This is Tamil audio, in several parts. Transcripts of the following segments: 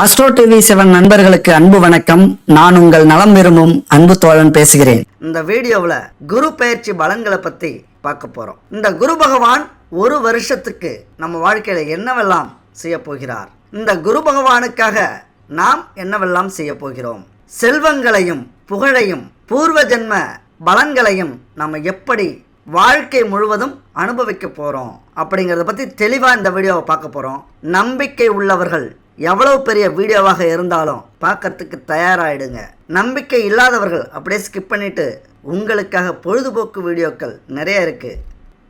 அஸ்ட்ரோ டிவி 7 நண்பர்களுக்கு அன்பு வணக்கம். நான் உங்கள் நலம் விரும்பும் அன்பு தோழன் பேசுகிறேன். இந்த வீடியோவில் குரு பெயர்ச்சி பலன்களை பற்றி பார்க்க போகிறோம். இந்த குரு பகவான் ஒரு வருஷத்துக்கு நம்ம வாழ்க்கையில் என்னவெல்லாம் செய்ய போகிறார், இந்த குரு பகவானுக்காக நாம் என்னவெல்லாம் செய்ய போகிறோம், செல்வங்களையும் புகழையும் பூர்வ ஜென்ம பலன்களையும் நம்ம எப்படி வாழ்க்கை முழுவதும் அனுபவிக்க போகிறோம் அப்படிங்கிறத பற்றி தெளிவாக இந்த வீடியோவை பார்க்க போகிறோம். நம்பிக்கை உள்ளவர்கள் எவ்வளவு பெரிய வீடியோவாக இருந்தாலும் பார்க்கறதுக்கு தயாராகிடுங்க. நம்பிக்கை இல்லாதவர்கள் அப்படியே ஸ்கிப் பண்ணிவிட்டு உங்களுக்காக பொழுதுபோக்கு வீடியோக்கள் நிறைய இருக்குது,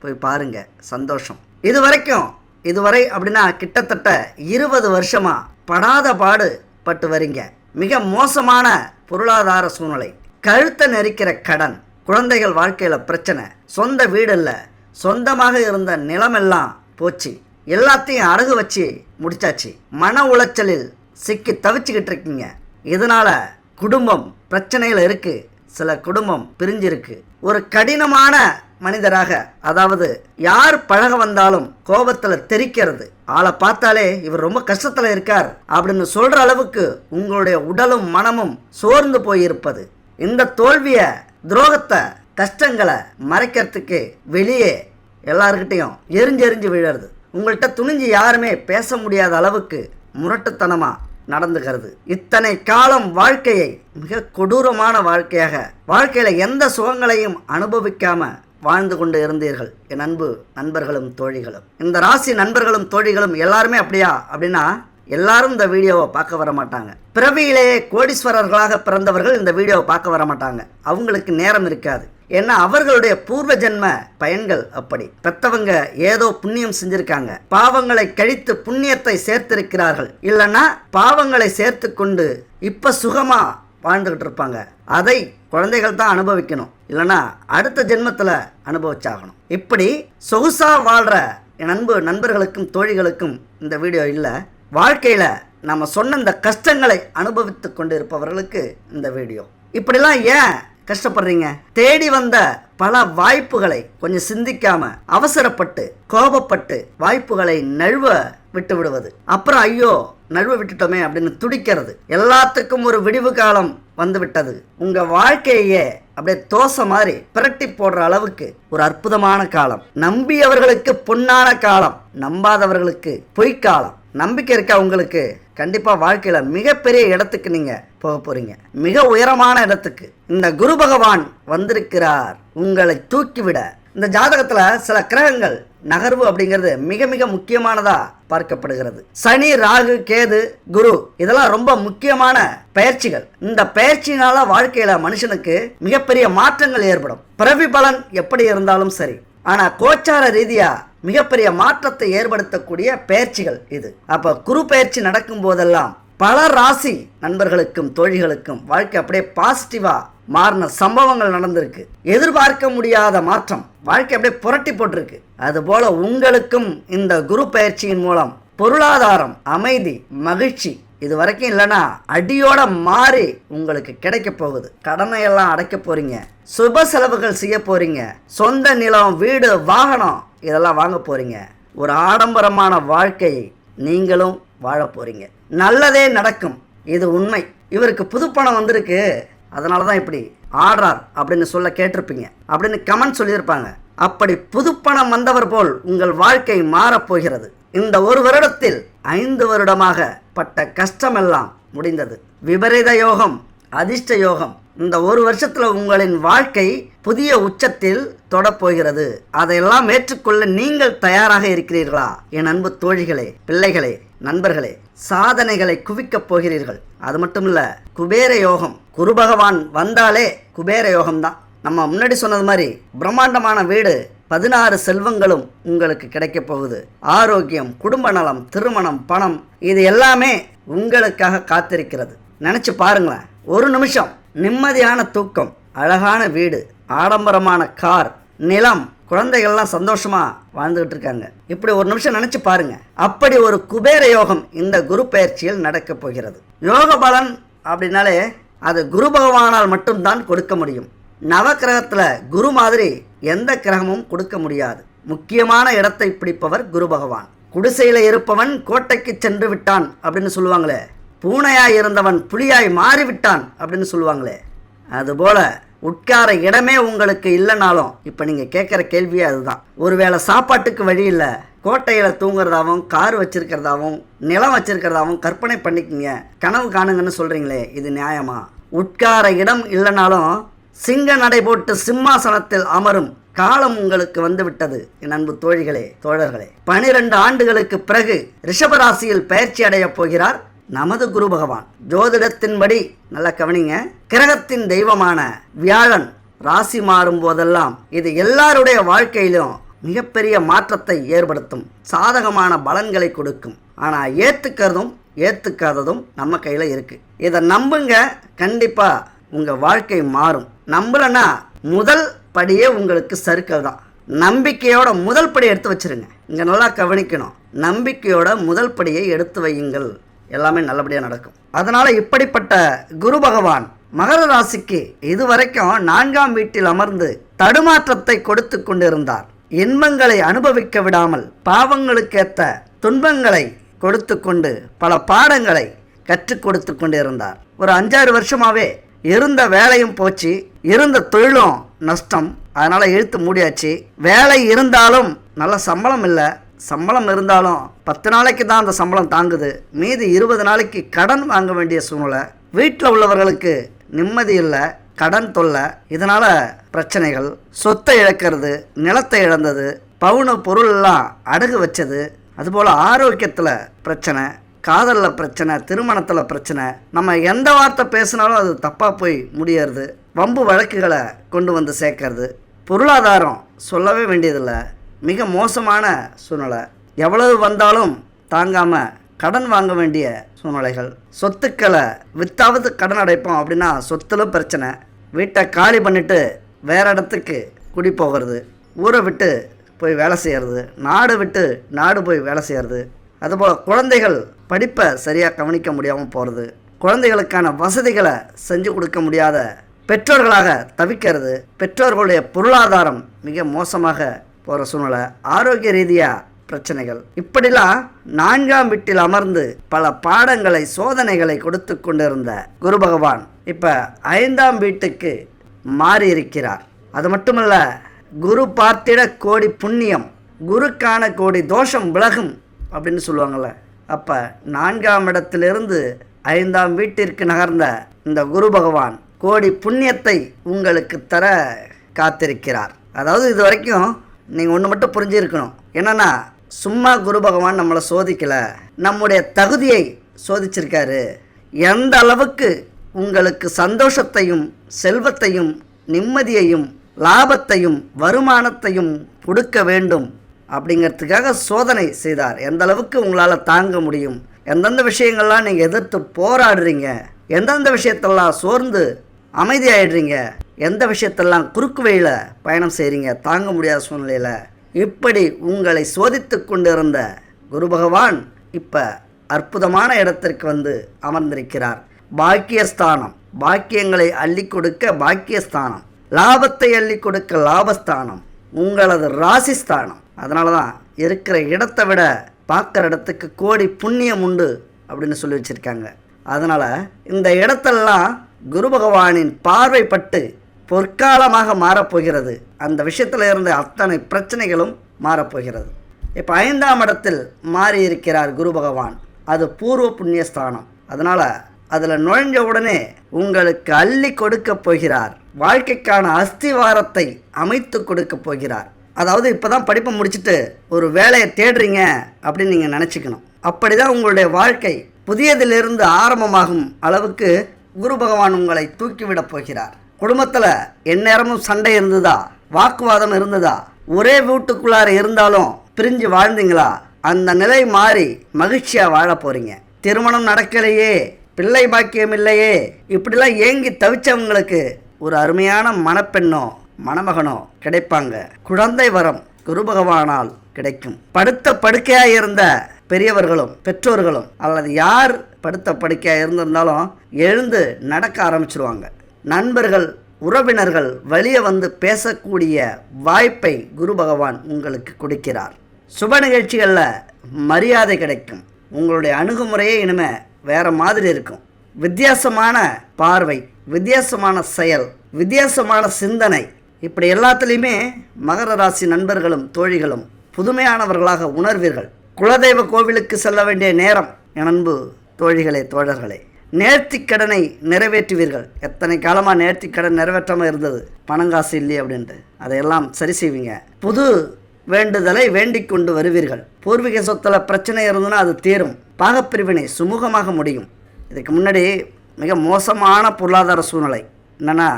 போய் பாருங்கள். சந்தோஷம். இதுவரை அப்படின்னா கிட்டத்தட்ட 20 வருஷமாக படாத பாடு பட்டு வரீங்க. மிக மோசமான பொருளாதார சூழ்நிலை, கழுத்தை நெரிக்கிற கடன், குழந்தைகள் வாழ்க்கையில் பிரச்சனை, சொந்த வீடு இல்லை, சொந்தமாக இருந்த நிலமெல்லாம் போச்சு, எல்லாத்தையும் அடகு வச்சு முடிச்சாச்சு, மன உளைச்சலில் சிக்கி தவிச்சுக்கிட்டு இருக்கீங்க. இதனால் குடும்பம் பிரச்சனையில் இருக்குது, சில குடும்பம் பிரிஞ்சிருக்கு. ஒரு கடினமான மனிதராக, அதாவது யார் பழக வந்தாலும் கோபத்தில் தெரிக்கிறது, ஆளை பார்த்தாலே இவர் ரொம்ப கஷ்டத்தில் இருக்கார் அப்படின்னு சொல்கிற அளவுக்கு உங்களுடைய உடலும் மனமும் சோர்ந்து போயிருப்பது, இந்த தோல்வியை, துரோகத்தை, கஷ்டங்களை மறைக்கிறதுக்கு வெளியே எல்லாருக்கிட்டையும் எரிஞ்செறிஞ்சு விழுறது, உங்கள்கிட்ட துணிஞ்சு யாருமே பேச முடியாத அளவுக்கு முரட்டுத்தனமாக நடந்துக்கிறது. இத்தனை காலம் வாழ்க்கையை மிக கொடூரமான வாழ்க்கையாக, வாழ்க்கையில் எந்த சுகங்களையும் அனுபவிக்காமல் வாழ்ந்து கொண்டு இருந்தீர்கள் என் அன்பு நண்பர்களும் தோழிகளும். இந்த ராசி நண்பர்களும் தோழிகளும் எல்லாருமே அப்படியா அப்படின்னா எல்லாரும் இந்த வீடியோவை பார்க்க வர மாட்டாங்க. பிறவியிலேயே கோடீஸ்வரர்களாக பிறந்தவர்கள் இந்த வீடியோவை பார்க்க வர மாட்டாங்க. அவங்களுக்கு நேரம் இருக்காது. ஏன்னா அவர்களுடைய பூர்வ ஜென்ம பயன்கள் அப்படி. பெத்தவங்க ஏதோ புண்ணியம் செஞ்சிருக்காங்க, பாவங்களை கழித்து புண்ணியத்தை சேர்த்திருக்கிறார்கள். இல்லைன்னா பாவங்களை சேர்த்து கொண்டு இப்போ சுகமா வாழ்ந்துகிட்டு இருப்பாங்க. அதை குழந்தைகள் தான் அனுபவிக்கணும், இல்லைன்னா அடுத்த ஜென்மத்தில் அனுபவிச்சாகணும். இப்படி சொகுசா வாழ்கிற என் அன்பு நண்பர்களுக்கும் தோழிகளுக்கும் இந்த வீடியோ இல்லை. வாழ்க்கையில் நம்ம சொன்ன இந்த கஷ்டங்களை அனுபவித்து கொண்டு இருப்பவர்களுக்கு இந்த வீடியோ. இப்படிலாம் ஏன் கஷ்டப்படுறீங்க? தேடி வந்த பல வாய்ப்புகளை கொஞ்சம் சிந்திக்காம, அவசரப்பட்டு, கோபப்பட்டு வாய்ப்புகளை நழுவ விட்டு விடுவது, அப்புறம் ஐயோ நழுவ விட்டுட்டோமே அப்படின்னு துடிக்கிறது. எல்லாத்துக்கும் ஒரு விடிவு காலம் வந்து விட்டது. உங்க வாழ்க்கையே அப்படியே தோசை மாதிரி பிரட்டி போடுற அளவுக்கு ஒரு அற்புதமான காலம். நம்பியவர்களுக்கு பொன்னான காலம், நம்பாதவர்களுக்கு பொய்க்காலம். நம்பிக்கை இருக்கா உங்களுக்கு? கண்டிப்பாக வாழ்க்கையில் மிகப்பெரிய இடத்துக்கு நீங்கள் போக போகிறீங்க, மிக உயரமான இடத்துக்கு. இந்த குரு பகவான் வந்திருக்கிறார் உங்களை தூக்கிவிட. இந்த ஜாதகத்தில் சில கிரகங்கள் நகர்வு அப்படிங்கிறது மிக மிக முக்கியமானதாக பார்க்கப்படுகிறது. சனி, ராகு, கேது, குரு இதெல்லாம் ரொம்ப முக்கியமான பயிற்சிகள். இந்த பயிற்சியினால வாழ்க்கையில் மனுஷனுக்கு மிகப்பெரிய மாற்றங்கள் ஏற்படும். பிறவி பலன் எப்படி இருந்தாலும் சரி, ஆனால் கோச்சார ரீதியாக மிகப்பெரிய மாற்றத்தை ஏற்படுத்தக்கூடிய பயிற்சிகள் இது. அப்போ குரு பயிற்சி நடக்கும் போதெல்லாம் பல ராசி நண்பர்களுக்கும் தோழிகளுக்கும் வாழ்க்கை அப்படியே பாசிட்டிவாக மாறின சம்பவங்கள் நடந்திருக்கு. எதிர்பார்க்க முடியாத மாற்றம், வாழ்க்கை அப்படியே புரட்டி போட்டிருக்கு. அதுபோல் உங்களுக்கும் இந்த குரு பயிற்சியின் மூலம் பொருளாதாரம், அமைதி, மகிழ்ச்சி இது வரைக்கும் இல்லைன்னா அடியோட மாறி உங்களுக்கு கிடைக்க போகுது. கடனை எல்லாம் அடைக்க போறீங்க, சுப செலவுகள் செய்ய போறீங்க, சொந்த நிலம், வீடு, வாகனம் இதெல்லாம் வாங்க போறீங்க. ஒரு ஆடம்பரமான வாழ்க்கையை நீங்களும் வாழ போறீங்க. நல்லதே நடக்கும், இது உண்மை. இவருக்கு புது பணம் வந்திருக்கு, அதனால தான் இப்படி ஆடுறார் அப்படின்னு சொல்ல கேட்டிருப்பீங்க, அப்படின்னு கமெண்ட் சொல்லியிருப்பாங்க. அப்படி புது பணம் வந்தவர் போல் உங்கள் வாழ்க்கை மாறப்போகிறது. இந்த ஒரு வருடத்தில் 5 வருடமாக பட்ட கஷ்டமெல்லாம் முடிந்தது. விபரீத யோகம், அதிர்ஷ்ட யோகம். இந்த ஒரு வருஷத்தில் உங்களின் வாழ்க்கை புதிய உச்சத்தில் தொடப்போகிறது. அதையெல்லாம் ஏற்றுக்கொள்ள நீங்கள் தயாராக இருக்கிறீர்களா என் அன்பு தோழிகளே, பிள்ளைகளே, நண்பர்களே? சாதனைகளை குவிக்கப் போகிறீர்கள். அது மட்டும் இல்லை, குபேர யோகம். குரு பகவான் வந்தாலே குபேர யோகம்தான். நம்ம முன்னாடி சொன்னது மாதிரி பிரம்மாண்டமான வீடு, 16 செல்வங்களும் உங்களுக்கு கிடைக்க போகுது. ஆரோக்கியம், குடும்ப நலம், திருமணம், பணம் இது எல்லாமே உங்களுக்காக காத்திருக்கிறது. நினச்சி பாருங்களேன். ஒரு நிமிஷம் நிம்மதியான தூக்கம், அழகான வீடு, ஆடம்பரமான கார், நிலம், குழந்தைகள்லாம் சந்தோஷமா வாழ்ந்துகிட்டு இருக்காங்க. இப்படி ஒரு நிமிஷம் நினைச்சு பாருங்க. அப்படி ஒரு குபேர யோகம் இந்த குரு பயிற்சியில் நடக்க போகிறது. யோக பலன் அப்படின்னாலே அது குரு பகவானால் மட்டும்தான் கொடுக்க முடியும். நவ கிரகத்தில் குரு மாதிரி எந்த கிரகமும் கொடுக்க முடியாது. முக்கியமான இடத்தை பிடிப்பவர் குரு பகவான். குடிசையில் இருப்பவன் கோட்டைக்கு சென்று விட்டான் அப்படின்னு சொல்லுவாங்களே, பூனையாய் இருந்தவன் புலியாய் மாறிவிட்டான் அப்படின்னு சொல்லுவாங்களே, அதுபோல உட்கார இடமே உங்களுக்கு இல்லைனாலும் இப்போ நீங்கள் கேட்குற கேள்வியே அதுதான். ஒருவேளை சாப்பாட்டுக்கு வழி இல்லை, கோட்டையில் தூங்குறதாகவும் கார் வச்சிருக்கிறதாகவும் நிலம் வச்சிருக்கிறதாகவும் கற்பனை பண்ணிக்கிங்க, கனவு காணுங்கன்னு சொல்கிறீங்களே, இது நியாயமா? உட்கார இடம் இல்லைனாலும் சிங்க நடை போட்டு சிம்மாசனத்தில் அமரும் காலம் உங்களுக்கு வந்து விட்டது என் அன்பு தோழிகளே, தோழர்களே. 12 ஆண்டுகளுக்கு பிறகு ரிஷபராசியில் பயிற்சி அடைய போகிறார் நமது குரு பகவான். ஜோதிடத்தின்படி நல்ல கவனிங்க, கிரகத்தின் தெய்வமான வியாழன் ராசி மாறும் போதெல்லாம் இது எல்லாருடைய வாழ்க்கையிலும் மிகப்பெரிய மாற்றத்தை ஏற்படுத்தும், சாதகமான பலன்களை கொடுக்கும். ஆனால் ஏற்றுக்கிறதும் ஏற்றுக்காததும் நம்ம கையில் இருக்குது. இதை நம்புங்க, கண்டிப்பாக உங்கள் வாழ்க்கை மாறும். நம்பலைன்னா முதல் படியே உங்களுக்கு சறுக்கல் தான். நம்பிக்கையோட முதல் படியை எடுத்து வச்சிருங்க. இங்கே நல்லா கவனிக்கணும், நம்பிக்கையோட முதல் படியை எடுத்து வையுங்கள், எல்லாமே நல்லபடியாக நடக்கும். அதனால் இப்படிப்பட்ட குரு பகவான் மகர ராசிக்கு இதுவரைக்கும் 4ஆம் வீட்டில் அமர்ந்து தடுமாற்றத்தை கொடுத்து கொண்டிருந்தார். இன்பங்களை அனுபவிக்க விடாமல் பாவங்களுக்கேற்ற துன்பங்களை கொடுத்து கொண்டு பல பாடங்களை கற்றுக் கொடுத்து கொண்டிருந்தார். ஒரு 5-6 வருஷமாகவே இருந்த வேலையும் போச்சு, இருந்த தொழிலும் நஷ்டம், அதனால் இழுத்து மூடியாச்சு. வேலை இருந்தாலும் நல்ல சம்பளம் இல்லை, சம்பளம் இருந்தாலும் 10 நாளைக்கு தான் அந்த சம்பளம் தாங்குது, மீதி 20 நாளைக்கு கடன் வாங்க வேண்டிய சூழ்நிலை. வீட்டில் உள்ளவர்களுக்கு நிம்மதி இல்லை, கடன் தொல்லை, இதனால் பிரச்சனைகள், சொத்தை இழக்கிறது, நிலத்தை இழந்தது, பவுன பொருள் எல்லாம் அடகு வச்சது. அதுபோல் ஆரோக்கியத்தில் பிரச்சனை, காதலில் பிரச்சனை, திருமணத்தில் பிரச்சனை. நம்ம எந்த வார்த்தை பேசினாலும் அது தப்பாக போய் முடியறது, வம்பு வழக்குகளை கொண்டு வந்து சேர்க்கறது. பொருளாதாரம் சொல்லவே வேண்டியதில்லை, மிக மோசமான சூழ்நிலை. எவ்வளவு வந்தாலும் தாங்காமல் கடன் வாங்க வேண்டிய சூழ்நிலைகள். சொத்துக்களை வித்தாவது கடன் அடைப்போம் அப்படின்னா சொத்துல பிரச்சனை. வீட்டை காலி பண்ணிவிட்டு வேறு இடத்துக்கு குடி போகிறது, ஊரை விட்டு போய் வேலை செய்கிறது, நாடு விட்டு நாடு போய் வேலை செய்கிறது. அதுபோல் குழந்தைகள் படிப்பை சரியாக கவனிக்க முடியாமல் போகிறது, குழந்தைகளுக்கான வசதிகளை செஞ்சு கொடுக்க முடியாத பெற்றோர்களாக தவிக்கிறது, பெற்றோர்களுடைய பொருளாதாரம் மிக மோசமாக போகிற சூழ்நிலை, ஆரோக்கிய ரீதியாக பிரச்சனைகள். இப்படிலாம் 4ஆம் வீட்டில் அமர்ந்து பல பாடங்களை சோதனைகளை கொடுத்து கொண்டிருந்த குரு பகவான் இப்போ 5ஆம் வீட்டுக்கு மாறி இருக்கிறார். அது மட்டுமல்ல, குரு பார்த்திட கோடி புண்ணியம், குருக்கான கோடி தோஷம் விலகும் அப்படின்னு சொல்லுவாங்கள்ல. அப்போ 4ஆம் இடத்திலிருந்து 5ஆம் வீட்டிற்கு நகர்ந்த இந்த குரு பகவான் கோடி புண்ணியத்தை உங்களுக்கு தர காத்திருக்கிறார். அதாவது இது வரைக்கும் நீங்கள் ஒன்று மட்டும் புரிஞ்சிருக்கணும், என்னென்னா சும்மா குரு பகவான் நம்மளை சோதிக்கலை, நம்முடைய தகுதியை சோதிச்சிருக்காரு. எந்த அளவுக்கு உங்களுக்கு சந்தோஷத்தையும் செல்வத்தையும் நிம்மதியையும் லாபத்தையும் வருமானத்தையும் கொடுக்க வேண்டும் அப்படிங்கிறதுக்காக சோதனை செய்தார். எந்த அளவுக்கு உங்களால் தாங்க முடியும், எந்தெந்த விஷயங்கள்லாம் நீங்கள் எதிர்த்து போராடுறீங்க, எந்தெந்த விஷயத்தெல்லாம் சோர்ந்து அமைதியாகிடுறீங்க, எந்த விஷயத்தெல்லாம் குறுக்கு வழியில் பயணம் செய்கிறீங்க தாங்க முடியாத சூழ்நிலையில். இப்படி உங்களை சோதித்து கொண்டிருந்த குரு பகவான் இப்போ அற்புதமான இடத்திற்கு வந்து அமர்ந்திருக்கிறார். பாக்கியஸ்தானம், பாக்கியங்களை அள்ளி கொடுக்க பாக்கியஸ்தானம், லாபத்தை அள்ளி கொடுக்க லாபஸ்தானம், உங்களது ராசிஸ்தானம். அதனால தான் இருக்கிற இடத்தை விட பார்க்குற இடத்துக்கு கோடி புண்ணியம் உண்டு அப்படின்னு சொல்லி வச்சுருக்காங்க. அதனால் இந்த இடத்தெல்லாம் குரு பகவானின் பார்வைப்பட்டு பொற்காலமாக மாறப்போகிறது. அந்த விஷயத்தில் இருந்த அத்தனை பிரச்சனைகளும் மாறப்போகிறது. இப்போ 5ஆம் இடத்தில் மாறி இருக்கிறார் குரு பகவான். அது பூர்வ புண்ணியஸ்தானம். அதனால் அதில் நுழைஞ்ச உடனே உங்களுக்கு அள்ளி கொடுக்க போகிறார். வாழ்க்கைக்கான அஸ்திவாரத்தை அமைத்து கொடுக்க போகிறார். அதாவது இப்போ தான் படிப்பை முடிச்சுட்டு ஒரு வேலையை தேடுறீங்க அப்படின்னு நீங்கள் நினச்சிக்கணும். அப்படி தான் உங்களுடைய வாழ்க்கை புதியதிலிருந்து ஆரம்பமாகும் அளவுக்கு குரு பகவான் உங்களை தூக்கிவிடப் போகிறார். குடும்பத்தில் எந்நேரமும் சண்டை இருந்ததா, வாக்குவாதம் இருந்ததா, ஒரே வீட்டுக்குள்ளார இருந்தாலும் பிரிஞ்சு வாழ்ந்தீங்களா, அந்த நிலை மாறி மகிழ்ச்சியாக வாழ போகிறீங்க. திருமணம் நடக்கலையே, பிள்ளை பாக்கியம் இல்லையே, இப்படிலாம் ஏங்கி தவிச்சவங்களுக்கு ஒரு அருமையான மணப்பெண்ணோ மணமகனோ கிடைப்பாங்க. குழந்தை வரம் குரு பகவானால் கிடைக்கும். படுத்த படுக்கையாக இருந்த பெரியவர்களும் பெற்றோர்களும் அல்லது யார் படுத்த படுக்கையாக இருந்திருந்தாலும் எழுந்து நடக்க ஆரம்பிச்சிருவாங்க. நண்பர்கள் உறவினர்கள் வெளியே வந்து பேசக்கூடிய வாய்ப்பை குரு பகவான் உங்களுக்கு கொடுக்கிறார். சுப நிகழ்ச்சிகளில் மரியாதை கிடைக்கும். உங்களுடைய அணுகுமுறையே இனிமேல் வேறு மாதிரி இருக்கும். வித்தியாசமான பார்வை, வித்தியாசமான செயல், வித்தியாசமான சிந்தனை, இப்படி எல்லாத்துலேயுமே மகர ராசி நண்பர்களும் தோழிகளும் புதுமையானவர்களாக உணர்வீர்கள். குலதெய்வ கோவிலுக்கு செல்ல வேண்டிய நேரம் என் அன்பு தோழிகளே, தோழர்களே. நேர்த்திக்கடனை நிறைவேற்றுவீர்கள். எத்தனை காலமாக நேர்த்திக்கடன் நிறைவேற்றாமல் இருந்தது, பணங்காசு இல்லையே அப்படின்ட்டு, அதையெல்லாம் சரி செய்வீங்க. புது வேண்டுதலை வேண்டிக் கொண்டு வருவீர்கள். பூர்வீக சொத்தில் பிரச்சனை இருந்ததுன்னா அது தீரும். பாகப்பிரிவினை சுமூகமாக முடியும். இதுக்கு முன்னாடி மிக மோசமான பொருளாதார சூழ்நிலை. என்னென்னா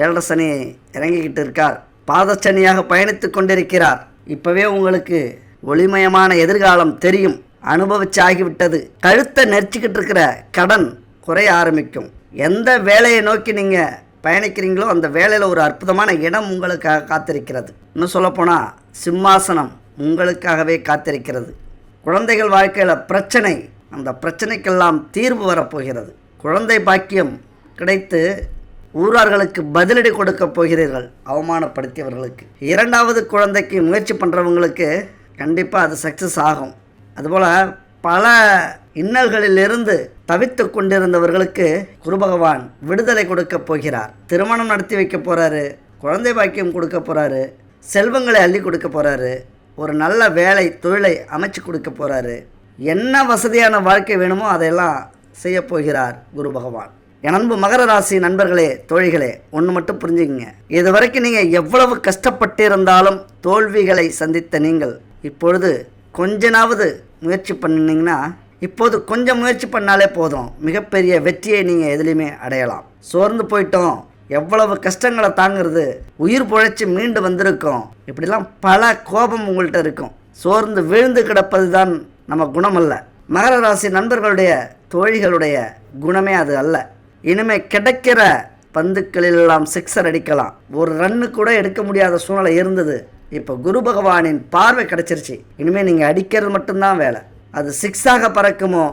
7 சனி இறங்கிக்கிட்டு இருக்கார், பாதச்சனியாக பயணித்து கொண்டிருக்கிறார். இப்போவே உங்களுக்கு ஒளிமயமான எதிர்காலம் தெரியும், அனுபவிச்சு ஆகிவிட்டது. கழுத்தை நெரிச்சிக்கிட்டு இருக்கிற கடன் குறைய ஆரம்பிக்கும். எந்த வேலையை நோக்கி நீங்கள் பயணிக்கிறீங்களோ அந்த வேலையில் ஒரு அற்புதமான இடம் உங்களுக்காக காத்திருக்கிறது. இன்னும் சொல்லப்போனால் சிம்மாசனம் உங்களுக்காகவே காத்திருக்கிறது. குழந்தைகள் வாழ்க்கையில் பிரச்சனை, அந்த பிரச்சனைக்கெல்லாம் தீர்வு வரப்போகிறது. குழந்தை பாக்கியம் கிடைத்து ஊரார்களுக்கு பதிலடி கொடுக்க போகிறீர்கள், அவமானப்படுத்தியவர்களுக்கு. 2வது குழந்தைக்கு முயற்சி பண்ணுறவங்களுக்கு கண்டிப்பாக அது சக்ஸஸ் ஆகும். அதுபோல் பல இன்னல்களிலிருந்து தவித்து கொண்டிருந்தவர்களுக்கு குரு பகவான் விடுதலை கொடுக்க போகிறார். திருமணம் நடத்தி வைக்க போகிறாரு, குழந்தை பாக்கியம் கொடுக்க போகிறாரு, செல்வங்களை அள்ளி கொடுக்க போகிறாரு, ஒரு நல்ல வேலை தொழிலை அமைச்சு கொடுக்க போகிறாரு. என்ன வசதியான வாழ்க்கை வேணுமோ அதையெல்லாம் செய்ய போகிறார் குரு பகவான். என் அன்பு மகர ராசி நண்பர்களே, தோழிகளே, ஒன்று மட்டும் புரிஞ்சுக்கங்க. இது வரைக்கும் நீங்கள் எவ்வளவு கஷ்டப்பட்டு இருந்தாலும் தோல்விகளை சந்தித்த நீங்கள் இப்பொழுது கொஞ்சனாவது முயற்சி பண்ணினீங்கன்னா, இப்போது கொஞ்சம் முயற்சி பண்ணாலே போதும், மிகப்பெரிய வெற்றியை நீங்கள் எதுலேயுமே அடையலாம். சோர்ந்து போயிட்டோம், எவ்வளவு கஷ்டங்களை தாங்கிறது, உயிர் பொழைச்சி மீண்டு வந்திருக்கோம், இப்படிலாம் பல கோபம் உங்கள்கிட்ட இருக்கும். சோர்ந்து விழுந்து கிடப்பது தான் நம்ம குணம் அல்ல. மகர ராசி நண்பர்களுடைய தோழிகளுடைய குணமே அது அல்ல. இனிமேல் கிடைக்கிற பந்துக்களிலெல்லாம் சிக்ஸர் அடிக்கலாம். ஒரு ரன்னு கூட எடுக்க முடியாத சூழ்நிலை இருந்தது. இப்போ குரு பகவானின் பார்வை கிடச்சிருச்சு. இனிமேல் நீங்கள் அடிக்கிறது மட்டும்தான் வேலை. அது 6ஆக பறக்குமோ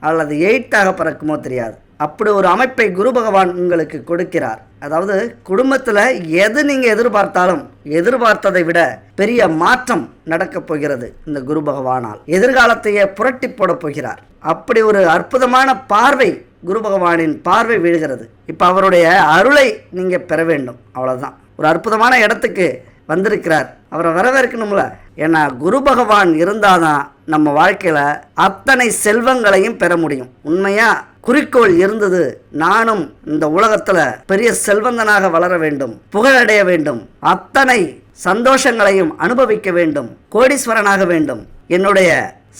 அல்லது 8ஆக பறக்குமோ தெரியாது. அப்படி ஒரு அமைப்பை குரு பகவான் உங்களுக்கு கொடுக்கிறார். அதாவது குடும்பத்தில் எது நீங்கள் எதிர்பார்த்தாலும் எதிர்பார்த்ததை விட பெரிய மாற்றம் நடக்கப் போகிறது இந்த குரு பகவானால். எதிர்காலத்தையே புரட்டி போட போகிறார். அப்படி ஒரு அற்புதமான பார்வை குரு பகவானின் பார்வை விழுகிறது. இப்போ அவருடைய அருளை நீங்கள் பெற வேண்டும், அவ்வளோதான். ஒரு அற்புதமான இடத்துக்கு வந்திருக்கிறார், அவரை வரவேற்கணும்ல. ஏன்னா குரு பகவான் இருந்தாதான் நம்ம வாழ்க்கையில் அத்தனை செல்வங்களையும் பெற முடியும். உண்மையாக குறிக்கோள் இருந்தது, நானும் இந்த உலகத்தில் பெரிய செல்வந்தனாக வளர வேண்டும், புகழடைய வேண்டும், அத்தனை சந்தோஷங்களையும் அனுபவிக்க வேண்டும், கோடீஸ்வரனாக வேண்டும், என்னுடைய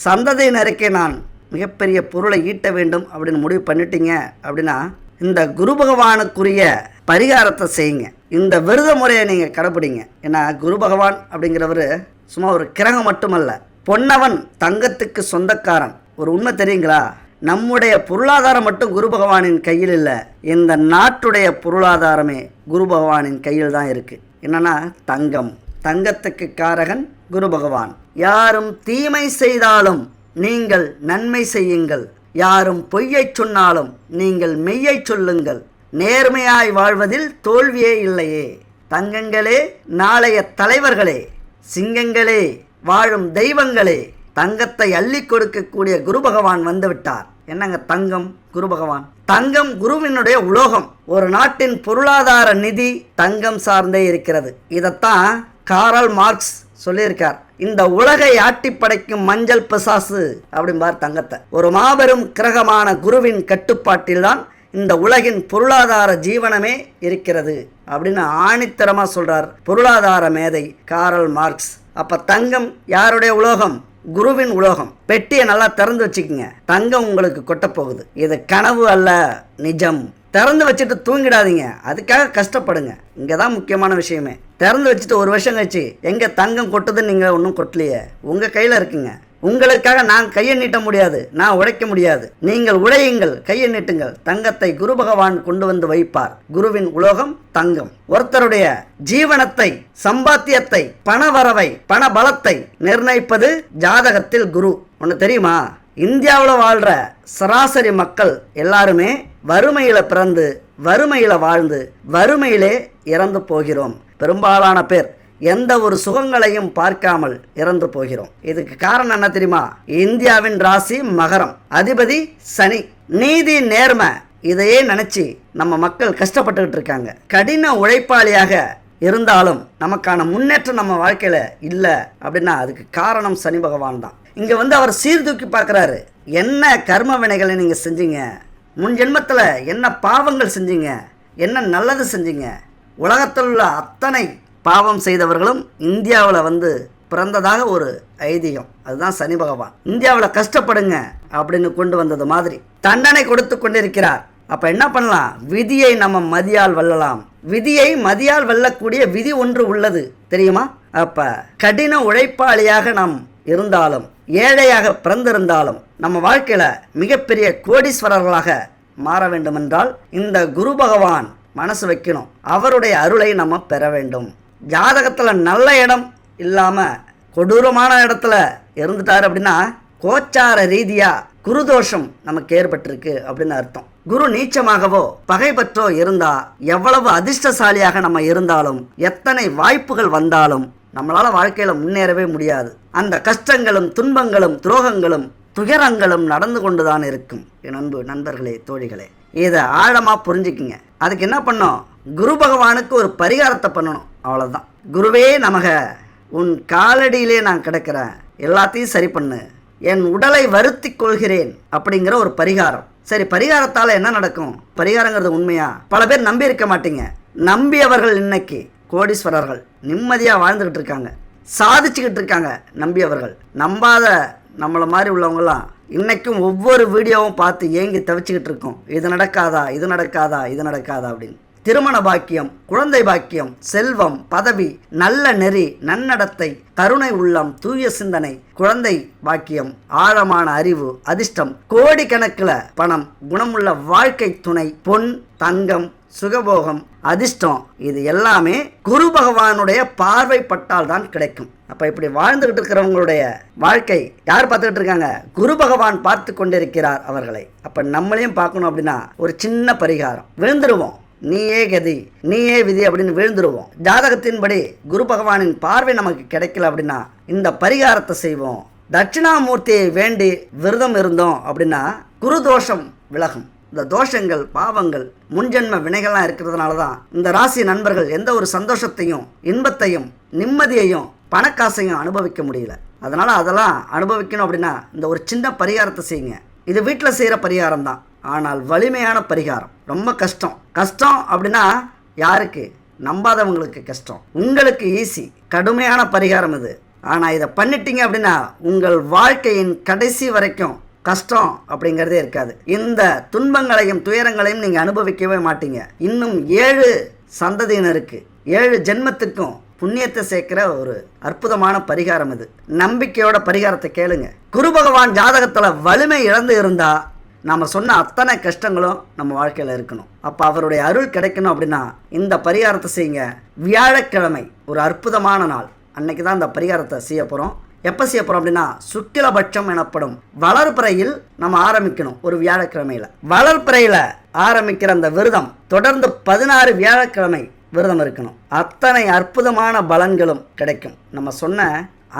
சந்ததியினருக்கே நான் மிகப்பெரிய பொருளை ஈட்ட வேண்டும் அப்படின்னு முடிவு பண்ணிட்டீங்க அப்படின்னா இந்த குரு பகவானுக்குரிய பரிகாரத்தை செய்யுங்க. இந்த விரத முறையை நீங்கள் கடைப்பிடிங்க. ஏன்னா குரு பகவான் அப்படிங்கிறவர் சும்மா ஒரு கிரகம் மட்டுமல்ல, பொன்னவன் தங்கத்துக்கு சொந்தக்காரன். ஒரு உண்மை தெரியுங்களா? நம்முடைய பொருளாதாரம் மட்டும் குரு பகவானின் கையில் இல்லை, இந்த நாட்டுடைய பொருளாதாரமே குரு பகவானின் கையில் தான் இருக்குது. என்னன்னா தங்கம், தங்கத்துக்கு காரகன் குரு பகவான். யாரும் தீமை செய்தாலும் நீங்கள் நன்மை செய்யுங்கள், யாரும் பொய்யை சொன்னாலும் நீங்கள் மெய்யை சொல்லுங்கள், நேர்மையாய் வாழ்வதில் தோல்வியே இல்லையே. தங்கங்களே, நாளைய தலைவர்களே, சிங்கங்களே, வாழும் தெய்வங்களே, தங்கத்தை அள்ளி கொடுக்கக்கூடிய குரு பகவான் வந்துவிட்டார். என்னங்க தங்கம்? குரு பகவான். தங்கம் குருவினுடைய உலோகம். ஒரு நாட்டின் பொருளாதார நிதி தங்கம் சார்ந்தே இருக்கிறது. இதைத்தான் காரல் மார்க்ஸ் சொல்லியிருக்கார். இந்த உலகை ஆட்டி படைக்கும் மஞ்சள் பிசாசு அப்படிம்பார் தங்கத்தை. ஒரு மாபெரும் கிரகமான குருவின் கட்டுப்பாட்டில் தான் இந்த உலகின் பொருளாதார ஜீவனமே இருக்கிறது அப்படின்னு ஆணித்தரமாக சொல்கிறார் பொருளாதார மேதை காரல் மார்க்ஸ். அப்போ தங்கம் யாருடைய உலோகம்? குருவின் உலோகம். பெட்டியை நல்லா திறந்து வச்சுக்கோங்க, தங்கம் உங்களுக்கு கொட்டப்போகுது. இது கனவு அல்ல, நிஜம். திறந்து வச்சுட்டு தூங்கிடாதீங்க, அதுக்காக கஷ்டப்படுங்க. இங்கே தான் முக்கியமான விஷயமே. திறந்து வச்சுட்டு ஒரு வருஷம் கழிச்சு எங்கே தங்கம் கொட்டுதுன்னு நீங்கள் ஒன்றும் கொட்டலையே, உங்கள் கையில் இருக்குங்க. உங்களுக்காக நான் கையை நீட்ட முடியாது, நான் உழைக்க முடியாது. நீங்கள் உழையுங்கள், கையை நீட்டுங்கள். தங்கத்தை குரு பகவான் கொண்டு வந்து வைப்பார். குருவின் உலோகம் தங்கம். ஒருத்தருடைய ஜீவனத்தை, சம்பாத்தியத்தை, பணவரவை, பண பலத்தை நிர்ணயிப்பது ஜாதகத்தில் குரு. ஒன்று தெரியுமா? இந்தியாவில் வாழ்கிற சராசரி மக்கள் எல்லாருமே வறுமையில் பிறந்து வறுமையில் வாழ்ந்து வறுமையிலே இறந்து போகிறோம். பெரும்பாலான பேர் எந்த ஒரு சுகங்களையும் பார்க்காமல் இறந்து போகிறோம். இதுக்கு காரணம் என்ன தெரியுமா? இந்தியாவின் ராசி மகரம், அதிபதி சனி. நீதி நேர்மை இதையே நினைச்சு நம்ம மக்கள் கஷ்டப்பட்டுக்கிட்டு இருக்காங்க. கடின உழைப்பாளியாக இருந்தாலும் நமக்கான முன்னேற்றம் நம்ம வாழ்க்கையில இல்லை அப்படின்னா அதுக்கு காரணம் சனி பகவான் தான். இங்க அவர் சீர்தூக்கி பார்க்குறாரு. என்ன கர்ம வினைகளை நீங்க செஞ்சீங்க, முன் ஜென்மத்தில் என்ன பாவங்கள் செஞ்சீங்க, என்ன நல்லது செஞ்சீங்க. உலகத்தில் உள்ள அத்தனை பாவம் செய்தவர்களும் இந்தியாவில் பிறந்ததாக ஒரு ஐதீகம். அதுதான் சனி பகவான். இந்தியாவில் கஷ்டப்படுங்க அப்படின்னு கொண்டு வந்தது மாதிரி தண்டனை கொடுத்து கொண்டிருக்கிறார். அப்ப என்ன பண்ணலாம்? விதியை நம்ம மதியால் வெல்லலாம். விதியை மதியால் வெல்லக்கூடிய விதி ஒன்று உள்ளது தெரியுமா? அப்ப கடின உழைப்பாளியாக நாம் இருந்தாலும் ஏழையாக பிறந்திருந்தாலும் நம்ம வாழ்க்கையில மிகப்பெரிய கோடீஸ்வரர்களாக மாற வேண்டும் என்றால் இந்த குரு பகவான் மனசு வைக்கணும். அவருடைய அருளை நம்ம பெற வேண்டும். ஜாதகத்துல நல்ல இடம் இல்லாம கொடூரமான இடத்துல இருந்துட்டாரு அப்படின்னா கோச்சார ரீதியா குருதோஷம் நமக்கு ஏற்பட்டிருக்கு அப்படின்னு அர்த்தம். குரு நீச்சமாகவோ பகைபற்றோ இருந்தா எவ்வளவு அதிர்ஷ்டசாலியாக நம்ம இருந்தாலும் எத்தனை வாய்ப்புகள் வந்தாலும் நம்மளால வாழ்க்கையில முன்னேறவே முடியாது. அந்த கஷ்டங்களும் துன்பங்களும் துரோகங்களும் துயரங்களும் நடந்து கொண்டுதான் இருக்கும். என் அன்பு நண்பர்களே, தோழிகளே, இதை ஆழமா புரிஞ்சுக்குங்க. அதுக்கு என்ன பண்ணோம்? குரு பகவானுக்கு ஒரு பரிகாரத்தை பண்ணணும், அவ்வளவுதான். குருவே நமக, உன் காலடியிலே நான் கிடக்கிறேன், எல்லாத்தையும் சரி பண்ணு, என் உடலை வருத்தி கொள்கிறேன் அப்படிங்கிற ஒரு பரிகாரம். சரி, பரிகாரத்தால் என்ன நடக்கும்? பரிகாரங்கிறது உண்மையா? பல பேர் நம்பி இருக்க மாட்டீங்க. நம்பியவர்கள் இன்னைக்கு கோடீஸ்வரர்கள், நிம்மதியாக வாழ்ந்துக்கிட்டு இருக்காங்க, சாதிச்சுக்கிட்டு இருக்காங்க. நம்பியவர்கள். நம்பாத நம்மளை மாதிரி உள்ளவங்களாம் இன்னைக்கும் ஒவ்வொரு வீடியோவும் பார்த்து ஏங்கி தவிச்சுக்கிட்டு இருக்கோம். இது நடக்காதா, இது நடக்காதா, இது நடக்காதா அப்படின்னு. திருமண பாக்கியம், குழந்தை பாக்கியம், செல்வம், பதவி, நல்ல நெறி, நன்னடத்தை, கருணை உள்ளம், தூய சிந்தனை, குழந்தை பாக்கியம், ஆழமான அறிவு, அதிர்ஷ்டம், கோடிக்கணக்கில் பணம், குணமுள்ள வாழ்க்கை துணை, பொன், தங்கம், சுகபோகம், அதிர்ஷ்டம், இது எல்லாமே குரு பகவானுடைய பார்வைப்பட்டால் தான் கிடைக்கும். அப்ப இப்படி வாழ்ந்துகிட்டு இருக்கிறவங்களுடைய வாழ்க்கை யார் பார்த்துக்கிட்டு இருக்காங்க? குரு பகவான் பார்த்து கொண்டிருக்கிறார் அவர்களை. அப்ப நம்மளையும் பார்க்கணும் அப்படின்னா ஒரு சின்ன பரிகாரம். விழுந்துருவோம், நீயே கதி, நீயே விதி அப்படின்னு விழுந்துருவோம். ஜாதகத்தின்படி குரு பகவானின் பார்வை நமக்கு கிடைக்கல அப்படின்னா இந்த பரிகாரத்தை செய்வோம். தட்சிணாமூர்த்தியை வேண்டி விரதம் இருந்தோம் அப்படின்னா குரு தோஷம் விலகும். இந்த தோஷங்கள், பாவங்கள், முன்ஜென்ம வினைகள்லாம் இருக்கிறதுனால தான் இந்த ராசி நண்பர்கள் எந்த ஒரு சந்தோஷத்தையும், இன்பத்தையும், நிம்மதியையும், பணக்காசையும் அனுபவிக்க முடியல. அதனால அதெல்லாம் அனுபவிக்கணும் அப்படின்னா இந்த ஒரு சின்ன பரிகாரத்தை செய்யுங்க. இது வீட்டில் செய்கிற பரிகாரம் தான், ஆனால் வலிமையான பரிகாரம். ரொம்ப கஷ்டம். கஷ்டம் அப்படின்னா யாருக்கு? நம்பாதவங்களுக்கு கஷ்டம். உங்களுக்கு ஈஸி, கடுமையான பரிகாரம் இது. ஆனால் இதை பண்ணிட்டீங்க அப்படின்னா உங்கள் வாழ்க்கையின் கடைசி வரைக்கும் கஷ்டம் அப்படிங்கிறதே இருக்காது. இந்த துன்பங்களையும் துயரங்களையும் நீங்கள் அனுபவிக்கவே மாட்டீங்க. இன்னும் 7 சந்ததியினருக்கு 7 ஜென்மத்துக்கும் புண்ணியத்தை சேர்க்கிற ஒரு அற்புதமான பரிகாரம் இது. நம்பிக்கையோட பரிகாரத்தை கேளுங்க. குரு பகவான் ஜாதகத்தில் வலிமை இழந்து இருந்தா நம்ம சொன்ன அத்தனை கஷ்டங்களும் நம்ம வாழ்க்கையில் இருக்கணும். அப்போ அவருடைய அருள் கிடைக்கணும் அப்படின்னா இந்த பரிகாரத்தை செய்யுங்க. வியாழக்கிழமை ஒரு அற்புதமான நாள். அன்னைக்கு தான் இந்த பரிகாரத்தை செய்ய போகிறோம். எப்போ செய்ய போகிறோம் அப்படின்னா சுக்கிலபட்சம் எனப்படும் வளர்பிறையில் நம்ம ஆரம்பிக்கணும். ஒரு வியாழக்கிழமையில் வளர்பிறையில் ஆரம்பிக்கிற அந்த விரதம் தொடர்ந்து 16 வியாழக்கிழமை விரதம் இருக்கணும். அத்தனை அற்புதமான பலன்களும் கிடைக்கும். நம்ம சொன்ன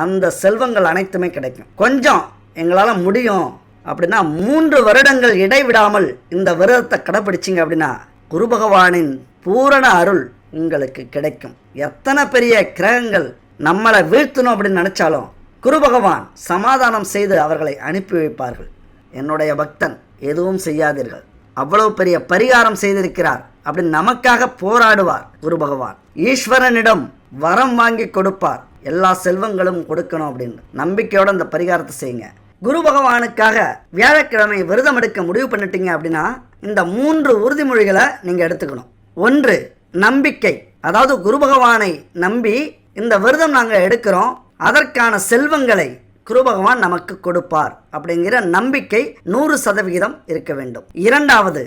அந்த செல்வங்கள் அனைத்துமே கிடைக்கும். கொஞ்சம் எங்களால் முடியும் அப்படின்னா 3 வருடங்கள் இடைவிடாமல் இந்த விரதத்தை கடைப்பிடிச்சிங்க அப்படின்னா குரு பகவானின் பூரண அருள் உங்களுக்கு கிடைக்கும். எத்தனை பெரிய கிரகங்கள் நம்மளை வீழ்த்தணும் அப்படின்னு நினைச்சாலும் குரு பகவான் சமாதானம் செய்து அவர்களை அனுப்பி வைப்பார்கள். என்னுடைய பக்தன், எதுவும் செய்யாதீர்கள், அவ்வளவு பெரிய பரிகாரம் செய்திருக்கிறார் அப்படின்னு நமக்காக போராடுவார் குரு பகவான். ஈஸ்வரனிடம் வரம் வாங்கி கொடுப்பார், எல்லா செல்வங்களும் கொடுக்கணும் அப்படின்னு நம்பிக்கையோட அந்த பரிகாரத்தை செய்யுங்க. குரு பகவானுக்காக வியாழக்கிழமை விரதம் எடுக்க முடிவு பண்ணிட்டீங்க அப்படின்னா இந்த 3 உறுதிமொழிகளை நீங்கள் எடுத்துக்கணும். 1, நம்பிக்கை. அதாவது குரு பகவானை நம்பி இந்த விரதம் நாங்கள் எடுக்கிறோம், அதற்கான செல்வங்களை குரு பகவான் நமக்கு கொடுப்பார் அப்படிங்கிற நம்பிக்கை 100% இருக்க வேண்டும். 2வது,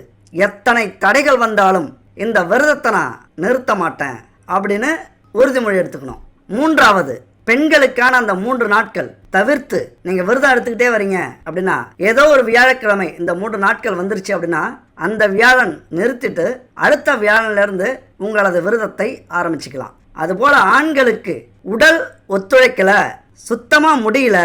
எத்தனை தடைகள் வந்தாலும் இந்த விரதத்தை நான் நிறுத்த மாட்டேன் அப்படின்னு உறுதிமொழி எடுத்துக்கணும். 3வது, பெண்களுக்கான அந்த 3 நாட்கள் தவிர்த்து நீங்க விரதம் எடுத்துக்கிட்டே வரீங்க அப்படின்னா ஏதோ ஒரு வியாழக்கிழமை இந்த 3 நாட்கள் வந்துருச்சு அப்படின்னா அந்த வியாழன் நிறுத்திட்டு அடுத்த வியாழன்ல இருந்து உங்களது விரதத்தை ஆரம்பிச்சுக்கலாம். அதுபோல் ஆண்களுக்கு உடல் ஒத்துழைக்கலை, சுத்தமாக முடியல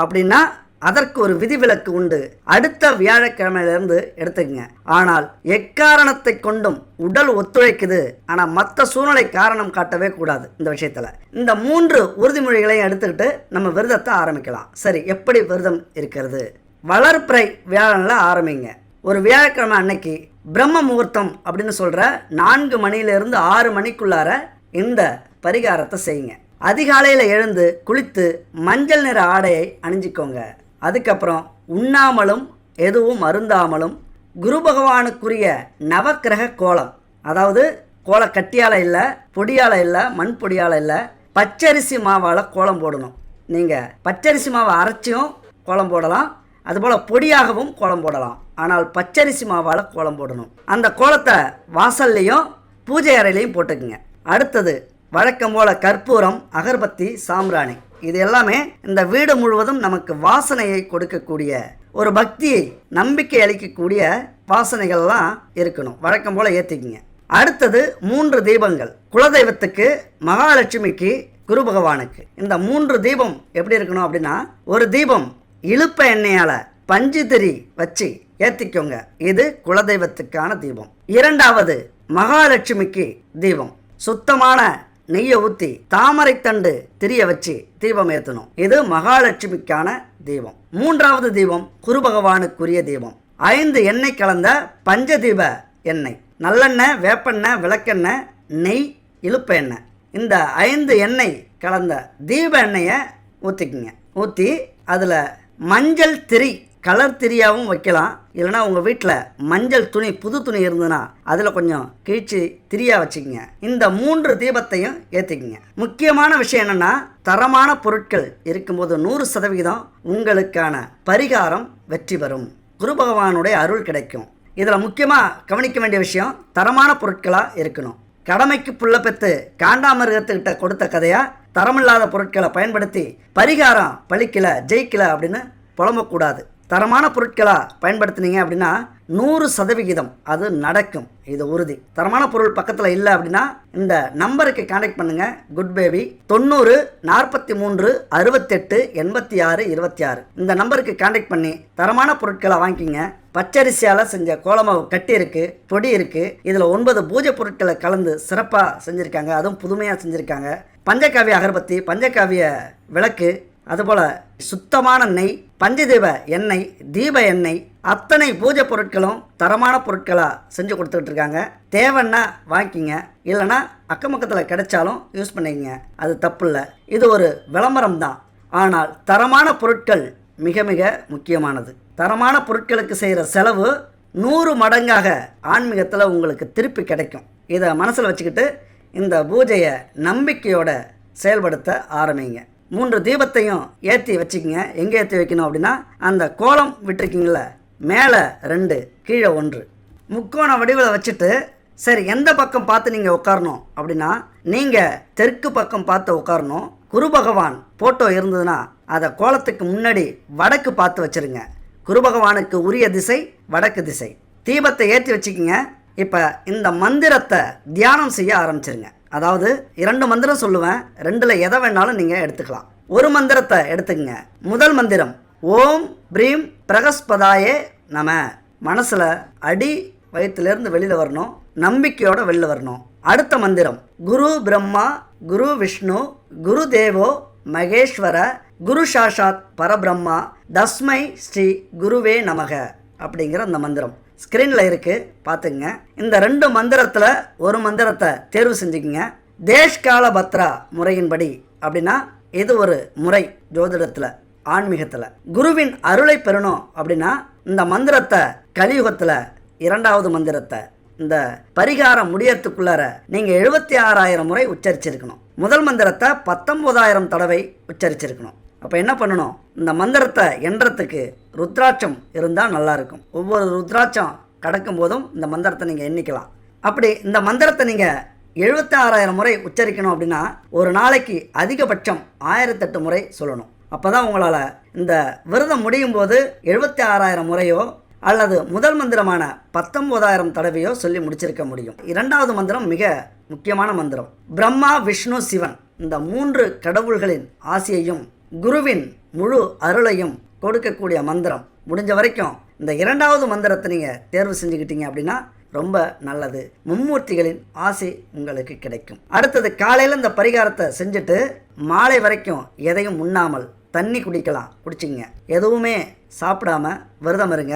அப்படின்னா அதற்கு ஒரு விதிவிலக்கு உண்டு. அடுத்த வியாழக்கிழமையிலிருந்து எடுத்துக்கங்க. ஆனால் எக்காரணத்தை கொண்டும் உடல் ஒத்துழைக்குது, ஆனால் மற்ற சூழ்நிலை காரணம் காட்டவே கூடாது. இந்த விஷயத்தில் இந்த 3 உறுதிமொழிகளையும் எடுத்துக்கிட்டு நம்ம விரதத்தை ஆரம்பிக்கலாம். சரி, எப்படி விரதம் இருக்கிறது? வளர்பிறை வியாழனில் ஆரம்பிங்க. ஒரு வியாழக்கிழமை அன்னைக்கு பிரம்ம முகூர்த்தம் அப்படின்னு சொல்கிற 4 மணியிலிருந்து 6 மணிக்குள்ளார இந்த பரிகாரத்தை செய்யுங்க. அதிகாலையில் எழுந்து குளித்து மஞ்சள் நிற ஆடையை அணிஞ்சிக்கோங்க. அதுக்கப்புறம் உண்ணாமலும் எதுவும் அருந்தாமலும் குரு பகவானுக்குரிய நவக்கிரக கோலம், அதாவது கோல கட்டியால் இல்லை, பொடியால் இல்லை, மண் பொடியால் இல்லை, பச்சரிசி மாவால் கோலம் போடணும். நீங்கள் பச்சரிசி மாவை அரைச்சியும் கோலம் போடலாம், அதுபோல் பொடியாகவும் கோலம் போடலாம். ஆனால் பச்சரிசி மாவால் கோலம் போடணும். அந்த கோலத்தை வாசல்லையும் பூஜை அறையிலையும் போட்டுக்குங்க. அடுத்தது வழக்கம் போல் கற்பூரம், அகர்பத்தி, சாம்பிராணி, இது எல்லாமே இந்த வீடு முழுவதும் நமக்கு வாசனையை கொடுக்கக்கூடிய, ஒரு பக்தியை நம்பிக்கை அளிக்கக்கூடிய வாசனைகள்லாம் இருக்கணும். வழக்கம் போல் ஏற்றிக்குங்க. அடுத்தது 3 தீபங்கள், குலதெய்வத்துக்கு, மகாலட்சுமிக்கு, குரு பகவானுக்கு. இந்த 3 தீபம் எப்படி இருக்கணும் அப்படின்னா, ஒரு தீபம் இழுப்ப எண்ணெயால் பஞ்சு திரி வச்சு ஏற்றிக்கோங்க. இது குலதெய்வத்துக்கான தீபம். 2வது மகாலட்சுமிக்கு தீபம், சுத்தமான நெய்யை ஊற்றி தாமரைத்தண்டு திரிய வச்சு தீபம் ஏற்றணும். இது மகாலட்சுமிக்கான தீபம். 3வது தீபம் குரு பகவானுக்குரிய தீபம். 5 எண்ணெய் கலந்த பஞ்சதீப எண்ணெய், நல்லெண்ணெய், வேப்பெண்ணெய், விளக்கெண்ணெய், நெய், இழுப்ப எண்ணெய், இந்த 5 எண்ணெய் கலந்த தீப எண்ணெயை ஊற்றிக்குங்க. ஊற்றி அதில் மஞ்சள் திரி, கலர் திரியாகவும் வைக்கலாம். இல்லைனா உங்கள் வீட்டில் மஞ்சள் துணி, புது துணி இருந்ததுன்னா அதில் கொஞ்சம் கிழிச்சு திரியாக வச்சுக்கோங்க. இந்த 3 தீபத்தையும் ஏற்றிக்குங்க. முக்கியமான விஷயம் என்னென்னா, தரமான பொருட்கள் இருக்கும்போது 100% உங்களுக்கான பரிகாரம் வெற்றி பெறும், குரு பகவானுடைய அருள் கிடைக்கும். இதில் முக்கியமாக கவனிக்க வேண்டிய விஷயம், தரமான பொருட்களாக இருக்கணும். கடமைக்கு புள்ள பெற்று காண்டாமிருகத்துக்கிட்ட கொடுத்த கதையாக தரமில்லாத பொருட்களை பயன்படுத்தி பரிகாரம் பழிக்கலை, ஜெயிக்கலை அப்படின்னு புலம்பக்கூடாது. தரமான பொருட்களாக பயன்படுத்தினீங்க அப்படின்னா 100% அது நடக்கும், இது உறுதி. தரமான பொருள் பக்கத்தில் இல்லை அப்படின்னா இந்த நம்பருக்கு கான்டாக்ட் பண்ணுங்கள். குட் பேபி 90 43 68 86 26 இந்த நம்பருக்கு கான்டாக்ட் பண்ணி தரமான பொருட்களை வாங்கிக்கிங்க. பச்சரிசியால் செஞ்ச கோலமாவு கட்டி இருக்குது, பொடி இருக்குது. இதில் 9 பூஜை பொருட்களை கலந்து சிறப்பாக செஞ்சுருக்காங்க, அதுவும் புதுமையாக செஞ்சுருக்காங்க. பஞ்சகாவிய அகர்பத்தி, பஞ்சகாவிய விளக்கு, அதுபோல் சுத்தமான நெய், பஞ்சதீப எண்ணெய், தீப எண்ணெய், அத்தனை பூஜை பொருட்களும் தரமான பொருட்களாக செஞ்சு கொடுத்துக்கிட்டு இருக்காங்க. தேவைன்னா வாங்கிக்கிங்க, இல்லைனா அக்கம் பக்கத்தில் கிடைச்சாலும் யூஸ் பண்ணிக்கங்க, அது தப்பு இல்லை. இது ஒரு விளம்பரம் தான், ஆனால் தரமான பொருட்கள் மிக மிக முக்கியமானது. தரமான பொருட்களுக்கு செய்கிற செலவு 100 மடங்காக ஆன்மீகத்தில் உங்களுக்கு திருப்பி கிடைக்கும். இதை மனசில் வச்சுக்கிட்டு இந்த பூஜையை நம்பிக்கையோட செயல்படுத்த ஆரம்பிங்க. 3 தீபத்தையும் ஏற்றி வச்சுக்கிங்க. எங்கே ஏற்றி வைக்கணும் அப்படின்னா, அந்த கோலம் விட்டுருக்கீங்கள, மேலே 2 கீழே 1 முக்கோண வடிவில் வச்சுட்டு, சரி எந்த பக்கம் பார்த்து நீங்கள் உட்காரணும் அப்படின்னா, நீங்கள் தெற்கு பக்கம் பார்த்து உட்காரணும். குரு பகவான் ஃபோட்டோ இருந்ததுன்னா அதை கோலத்துக்கு முன்னாடி வடக்கு பார்த்து வச்சுருங்க. குரு பகவானுக்கு உரிய திசை வடக்கு திசை. தீபத்தை ஏற்றி வச்சுக்கிங்க. இப்போ இந்த மந்திரத்தை தியானம் செய்ய ஆரம்பிச்சிருங்க. அதாவது 2 மந்திரம் சொல்லுவேன், 2ல் எதை வேணாலும் நீங்கள் எடுத்துக்கலாம். ஒரு மந்திரத்தை எடுத்துக்கங்க. முதல் மந்திரம் ஓம் ப்ரீம் பிரகஸ்பதாயே நம. மனசில் அடி வயிற்றுலேருந்து வெளியில் வரணும், நம்பிக்கையோடு வெளியில் வரணும். அடுத்த மந்திரம் குரு பிரம்மா குரு விஷ்ணு குரு தேவோ மகேஸ்வர குரு சாஷாத் பரபிரம்மா தஸ்மை ஸ்ரீ குருவே நமக அப்படிங்கிற அந்த மந்திரம் ஸ்க்ரீனில் இருக்குது, பார்த்துங்க. இந்த 2 மந்திரத்தில் ஒரு மந்திரத்தை தேர்வு செஞ்சுக்கிங்க. தேஷ்கால பத்ரா முறையின்படி அப்படின்னா இது ஒரு முறை ஜோதிடத்தில், ஆன்மீகத்தில். குருவின் அருளை பெறணும் அப்படின்னா இந்த மந்திரத்தை கலியுகத்தில் 2வது மந்திரத்தை இந்த பரிகாரம் முடியறதுக்குள்ளார நீங்கள் 76,000 முறை உச்சரிச்சிருக்கணும். முதல் மந்திரத்தை 19,000 தடவை உச்சரிச்சிருக்கணும். அப்போ என்ன பண்ணணும், இந்த மந்திரத்தை எண்றதுக்கு ருத்ராட்சம் இருந்தால் நல்லாயிருக்கும். ஒவ்வொரு ருத்ராட்சம் கடக்கும் போதும் இந்த மந்திரத்தை நீங்கள் எண்ணிக்கலாம். அப்படி இந்த மந்திரத்தை நீங்கள் 76,000 முறை உச்சரிக்கணும் அப்படின்னா ஒரு நாளைக்கு அதிகபட்சம் 1008 முறை சொல்லணும். அப்போ தான் உங்களால் இந்த விரதம் முடியும் போது 76,000 முறையோ அல்லது முதல் மந்திரமான 19,000 தடவையோ சொல்லி முடிச்சிருக்க முடியும். இரண்டாவது மந்திரம் மிக முக்கியமான மந்திரம். பிரம்மா, விஷ்ணு, சிவன் இந்த 3 கடவுள்களின் ஆசியையும் குருவின் முழு அருளையும் கொடுக்கக்கூடிய மந்திரம். முடிஞ்ச வரைக்கும் இந்த இரண்டாவது மந்திரத்தை நீங்கள் தேர்வு செஞ்சுக்கிட்டீங்க அப்படின்னா ரொம்ப நல்லது. மும்மூர்த்திகளின் ஆசை உங்களுக்கு கிடைக்கும். அடுத்தது காலையில் இந்த பரிகாரத்தை செஞ்சுட்டு மாலை வரைக்கும் எதையும் உண்ணாமல் தண்ணி குடிக்கலாம். குடிச்சிங்க. எதுவுமே சாப்பிடாம விரதம் இருங்க.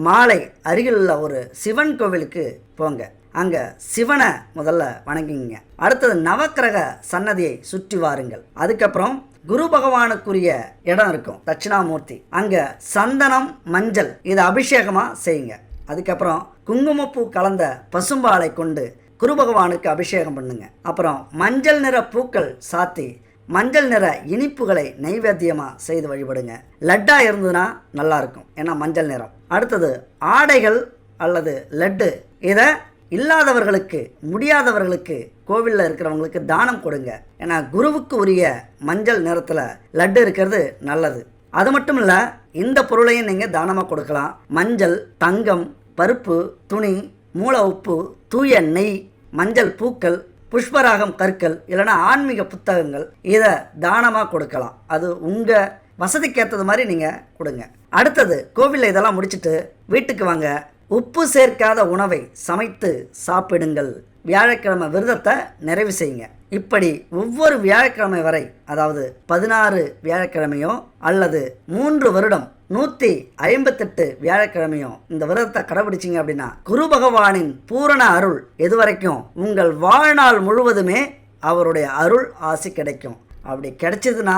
மாலை அருகில் உள்ள ஒரு சிவன் கோவிலுக்கு போங்க. அங்கே சிவனை முதல்ல வணங்கிங்க. அடுத்தது நவக்கிரக சன்னதியை சுற்றி வாருங்கள். அதுக்கப்புறம் குரு பகவானுக்குரிய இடம் இருக்கும், தட்சிணாமூர்த்தி. அங்கே சந்தனம், மஞ்சள் இதை அபிஷேகமாக செய்யுங்க. அதுக்கப்புறம் குங்குமப்பூ கலந்த பசும்பாலை கொண்டு குரு பகவானுக்கு அபிஷேகம் பண்ணுங்க. அப்புறம் மஞ்சள் நிற பூக்கள் சாத்தி மஞ்சள் நிற இனிப்புகளை நைவேத்தியமாக செய்து வழிபடுங்க. லட்டா இருந்ததுன்னா நல்லாயிருக்கும், ஏன்னா மஞ்சள் நிறம். அடுத்தது ஆடைகள் அல்லது லட்டு இதை இல்லாதவர்களுக்கு, முடியாதவர்களுக்கு, கோவிலில் இருக்கிறவங்களுக்கு தானம் கொடுங்க. ஏன்னா குருவுக்கு உரிய மஞ்சள் நிறத்தில் லட்டு இருக்கிறது நல்லது. அது மட்டும் இல்லை, இந்த பொருளையும் நீங்கள் தானமாக கொடுக்கலாம். மஞ்சள், தங்கம், பருப்பு, துணி, மூல உப்பு, தூய நெய், மஞ்சள் பூக்கள், புஷ்பராகம் கற்கள், இல்லைனா ஆன்மீக புத்தகங்கள் இதை தானமாக கொடுக்கலாம். அது உங்கள் வசதிக்கேற்றது மாதிரி நீங்கள் கொடுங்க. அடுத்தது கோவிலில் இதெல்லாம் முடிச்சுட்டு வீட்டுக்கு வாங்க. உப்பு சேர்க்காத உணவை சமைத்து சாப்பிடுங்கள். வியாழக்கிழமை விரதத்தை நிறைவு செய்யுங்க. இப்படி ஒவ்வொரு வியாழக்கிழமை வரை, அதாவது 16 வியாழக்கிழமையோ அல்லது 3 வருடம் 158 வியாழக்கிழமையோ இந்த விரதத்தை கடைபிடிச்சிங்க அப்படின்னா குரு பகவானின் பூரண அருள் எதுவரைக்கும் உங்கள் வாழ்நாள் முழுவதுமே அவருடைய அருள் ஆசி கிடைக்கும். அப்படி கிடைச்சதுன்னா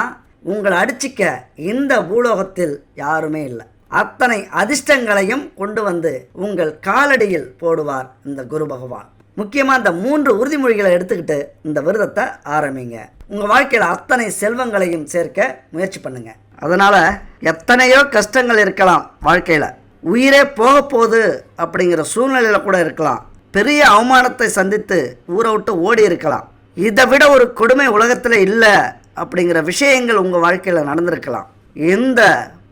உங்களை அடிச்சிக்க இந்த பூலோகத்தில் யாருமே இல்லை. அத்தனை அதிர்ஷ்டங்களையும் கொண்டு வந்து உங்கள் காலடியில் போடுவார் இந்த குரு பகவான். முக்கியமாக இந்த 3 உறுதிமொழிகளை எடுத்துக்கிட்டு இந்த விரதத்தை ஆரம்பிங்க. உங்கள் வாழ்க்கையில் அத்தனை செல்வங்களையும் சேர்க்க முயற்சி பண்ணுங்க. அதனால் எத்தனையோ கஷ்டங்கள் இருக்கலாம், வாழ்க்கையில் உயிரே போக போகுது அப்படிங்கிற சூழ்நிலையில் கூட இருக்கலாம். பெரிய அவமானத்தை சந்தித்து ஊரை விட்டு ஓடி இருக்கலாம். இதை விட ஒரு கொடுமை உலகத்தில் இல்லை அப்படிங்கிற விஷயங்கள் உங்கள் வாழ்க்கையில் நடந்திருக்கலாம். இந்த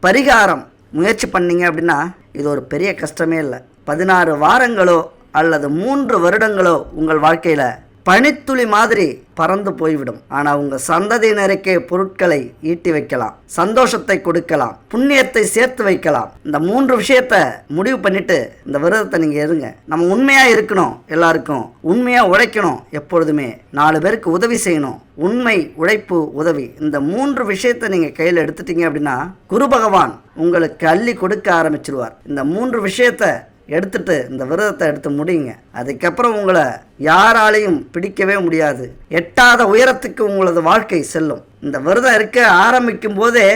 பரிகாரம் முயற்சி பண்ணீங்க அப்படின்னா இது ஒரு பெரிய கஷ்டமே இல்லை. 16 வாரங்களோ அல்லது 3 வருடங்களோ உங்கள் வாழ்க்கையில் பனித்துளி மாதிரி பறந்து போய்விடும். ஆனால் உங்கள் சந்ததியினருக்கே பொருட்களை ஈட்டி வைக்கலாம், சந்தோஷத்தை கொடுக்கலாம், புண்ணியத்தை சேர்த்து வைக்கலாம். இந்த 3 விஷயத்தை முடிவு பண்ணிட்டு இந்த விரதத்தை நீங்கள் இருங்க. நம்ம உண்மையாக இருக்கணும், எல்லாருக்கும் உண்மையாக உழைக்கணும், எப்பொழுதுமே 4 பேருக்கு உதவி செய்யணும். உண்மை, உழைப்பு, உதவி இந்த 3 விஷயத்தை நீங்கள் கையில் எடுத்துட்டீங்க அப்படின்னா குரு பகவான் உங்களுக்கு அள்ளி கொடுக்க ஆரம்பிச்சிருவார். இந்த 3 விஷயத்தை எடுத்துட்டு இந்த விரதத்தை எடுத்து முடியுங்க. அதுக்கப்புறம் உங்களை யாராலையும் பிடிக்கவே முடியாது. எட்டாத உயரத்துக்கு உங்களது வாழ்க்கை செல்லும். இந்த விரதம் இருக்க ஆரம்பிக்கும் போதே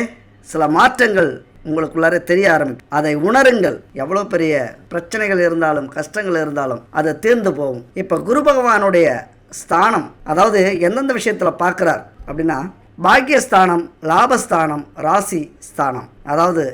சில மாற்றங்கள் உங்களுக்குள்ளார தெரிய ஆரம்பிக்கும். அதை உணருங்கள். எவ்வளோ பெரிய பிரச்சனைகள் இருந்தாலும் கஷ்டங்கள் இருந்தாலும் அது தீர்ந்து போகும். இப்போ குரு பகவானுடைய ஸ்தானம், அதாவது எந்தெந்த விஷயத்தில் பார்க்குறார் அப்படின்னா பாக்கியஸ்தானம், லாபஸ்தானம், ராசி ஸ்தானம், அதாவது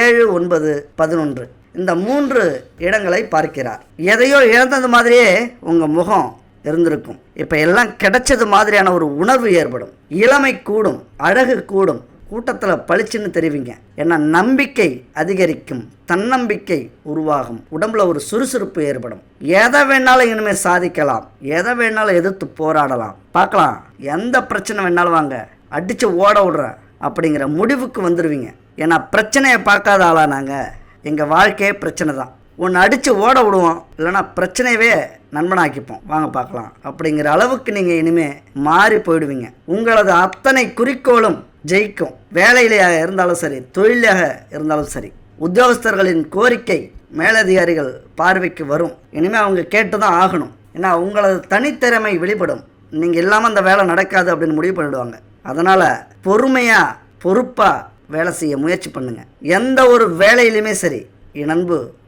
7, 9, 11 இந்த 3 இடங்களை பார்க்கிறார். எதையோ இழந்தது மாதிரியே உங்கள் முகம் இருந்திருக்கும். இப்போ எல்லாம் கிடைச்சது மாதிரியான ஒரு உணர்வு ஏற்படும். இளமை கூடும், அழகு கூடும், கூட்டத்தில் பளிச்சுன்னு தெரிவிங்க. ஏன்னா நம்பிக்கை அதிகரிக்கும், தன்னம்பிக்கை உருவாகும், உடம்புல ஒரு சுறுசுறுப்பு ஏற்படும். எதை வேணாலும் இனிமேல் சாதிக்கலாம், எதை வேணாலும் எதிர்த்து போராடலாம். பார்க்கலாம், எந்த பிரச்சனை வேணாலும் வாங்க, அடித்து ஓட விடுறேன் அப்படிங்கிற முடிவுக்கு வந்துடுவீங்க. ஏன்னா பிரச்சனையை பார்க்காத ஆளா நாங்கள், எங்கள் வாழ்க்கையே பிரச்சனை தான். ஒன்று அடித்து ஓட விடுவோம், இல்லைனா பிரச்சனையவே நண்பனாக்கிப்போம், வாங்க பார்க்கலாம் அப்படிங்கிற அளவுக்கு நீங்கள் இனிமேல் மாறி போயிடுவீங்க. உங்களது அத்தனை குறிக்கோளும் ஜெயிக்கும். வேலையிலேயே இருந்தாலும் சரி, தொழிலாக இருந்தாலும் சரி, உத்தியோகஸ்தர்களின் கோரிக்கை மேலதிகாரிகள் பார்வைக்கு வரும். இனிமேல் அவங்க கேட்டு தான் ஆகணும். ஏன்னா உங்களது தனித்திறமை வெளிப்படும். நீங்கள் இல்லாமல் அந்த வேலை நடக்காது அப்படின்னு முடிவு பண்ணிவிடுவாங்க. அதனால் பொறுமையாக பொறுப்பாக வேலை செய்ய முயற்சி பண்ணுங்கள். எந்த ஒரு வேலையிலுமே சரி,